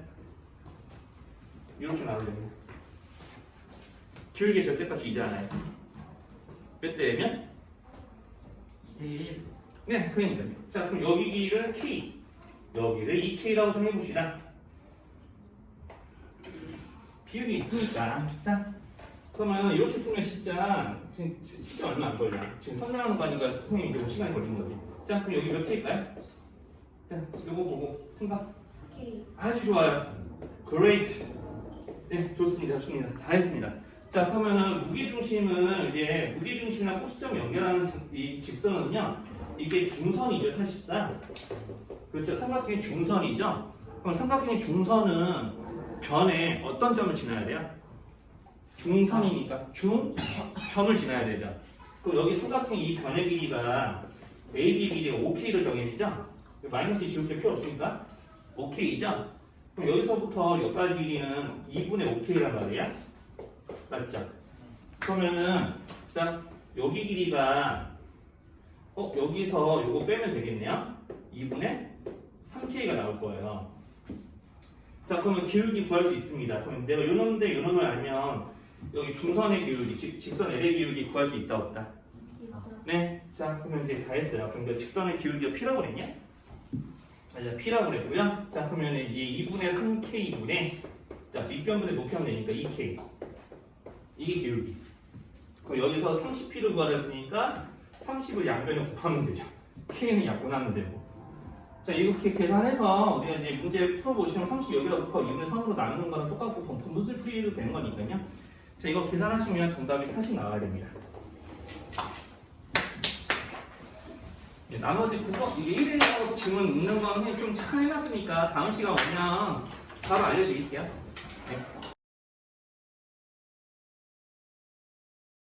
이렇게 나오면 됩니다. 기울기의 절대값이 2잖아요. 몇 대면? 2대1. 네, 그러니까. 자, 그럼 여기를 K, 여기를 2K라고 좀 해봅시다. 비율이 있으니까. 자, 그러면 이렇게 풀면 진짜 얼마 안 걸려. 지금 설명하는 거 아니까 선생님 이제 시간이 걸리는 거지. 자, 그럼 여기 몇 K일까요? 자, 이거 보고 생각. K. 아주 좋아요. Great. 네, 좋습니다. 좋습니다. 잘했습니다. 자, 그러면은 무게중심은 이제 무게중심이랑 꼭지점 연결하는 이 직선은요, 이게 중선이죠, 사실상. 그렇죠. 삼각형의 중선이죠. 그럼 삼각형의 중선은 변에 어떤 점을 지나야 돼요? 중선이니까 중점을 지나야 되죠. 그럼 여기 삼각형 이 변의 길이가 AB 길이가 5K로 정해지죠? 마이너스 지울 게 필요 없으니까 5K죠? 그럼 여기서부터 여기까지 길이는 2분의 5K란 말이야? 맞죠? 그러면은 자, 여기 길이가 여기서 요거 빼면 되겠네요? 2분의 3K가 나올 거예요. 자, 그러면 기울기 구할 수 있습니다. 그럼 내가 요 놈 대 요 놈을 알면 여기 중선의 기울기, 직선 L의 기울기 구할 수 있다 없다? 네. 자, 그러면 이제 다 했어요. 그럼 직선의 기울기가 P라고 그랬냐? 자, P라고 그랬고요. 자, 그러면 이제 2분의 3K분의 자, 밑변분의 높이하면 되니까 2K. 이게 기울기. 그럼 여기서 30P를 구하려 했으니까 30을 양변에 곱하면 되죠. K는 약분하면 되고. 자, 이렇게 계산해서 우리가 이제 문제 풀어보시면 30 여기다 곱하고 2분의 3으로 나누는 거랑 똑같고 분수를 풀이해도 되는 거니까요. 자, 이거 계산하시면 정답이 40 나와야 됩니다. 네, 나머지 국어 이게 1회 질문 있는 거는 좀 잘 해놨으니까 다음 시간 오면 바로 알려드릴게요. 네.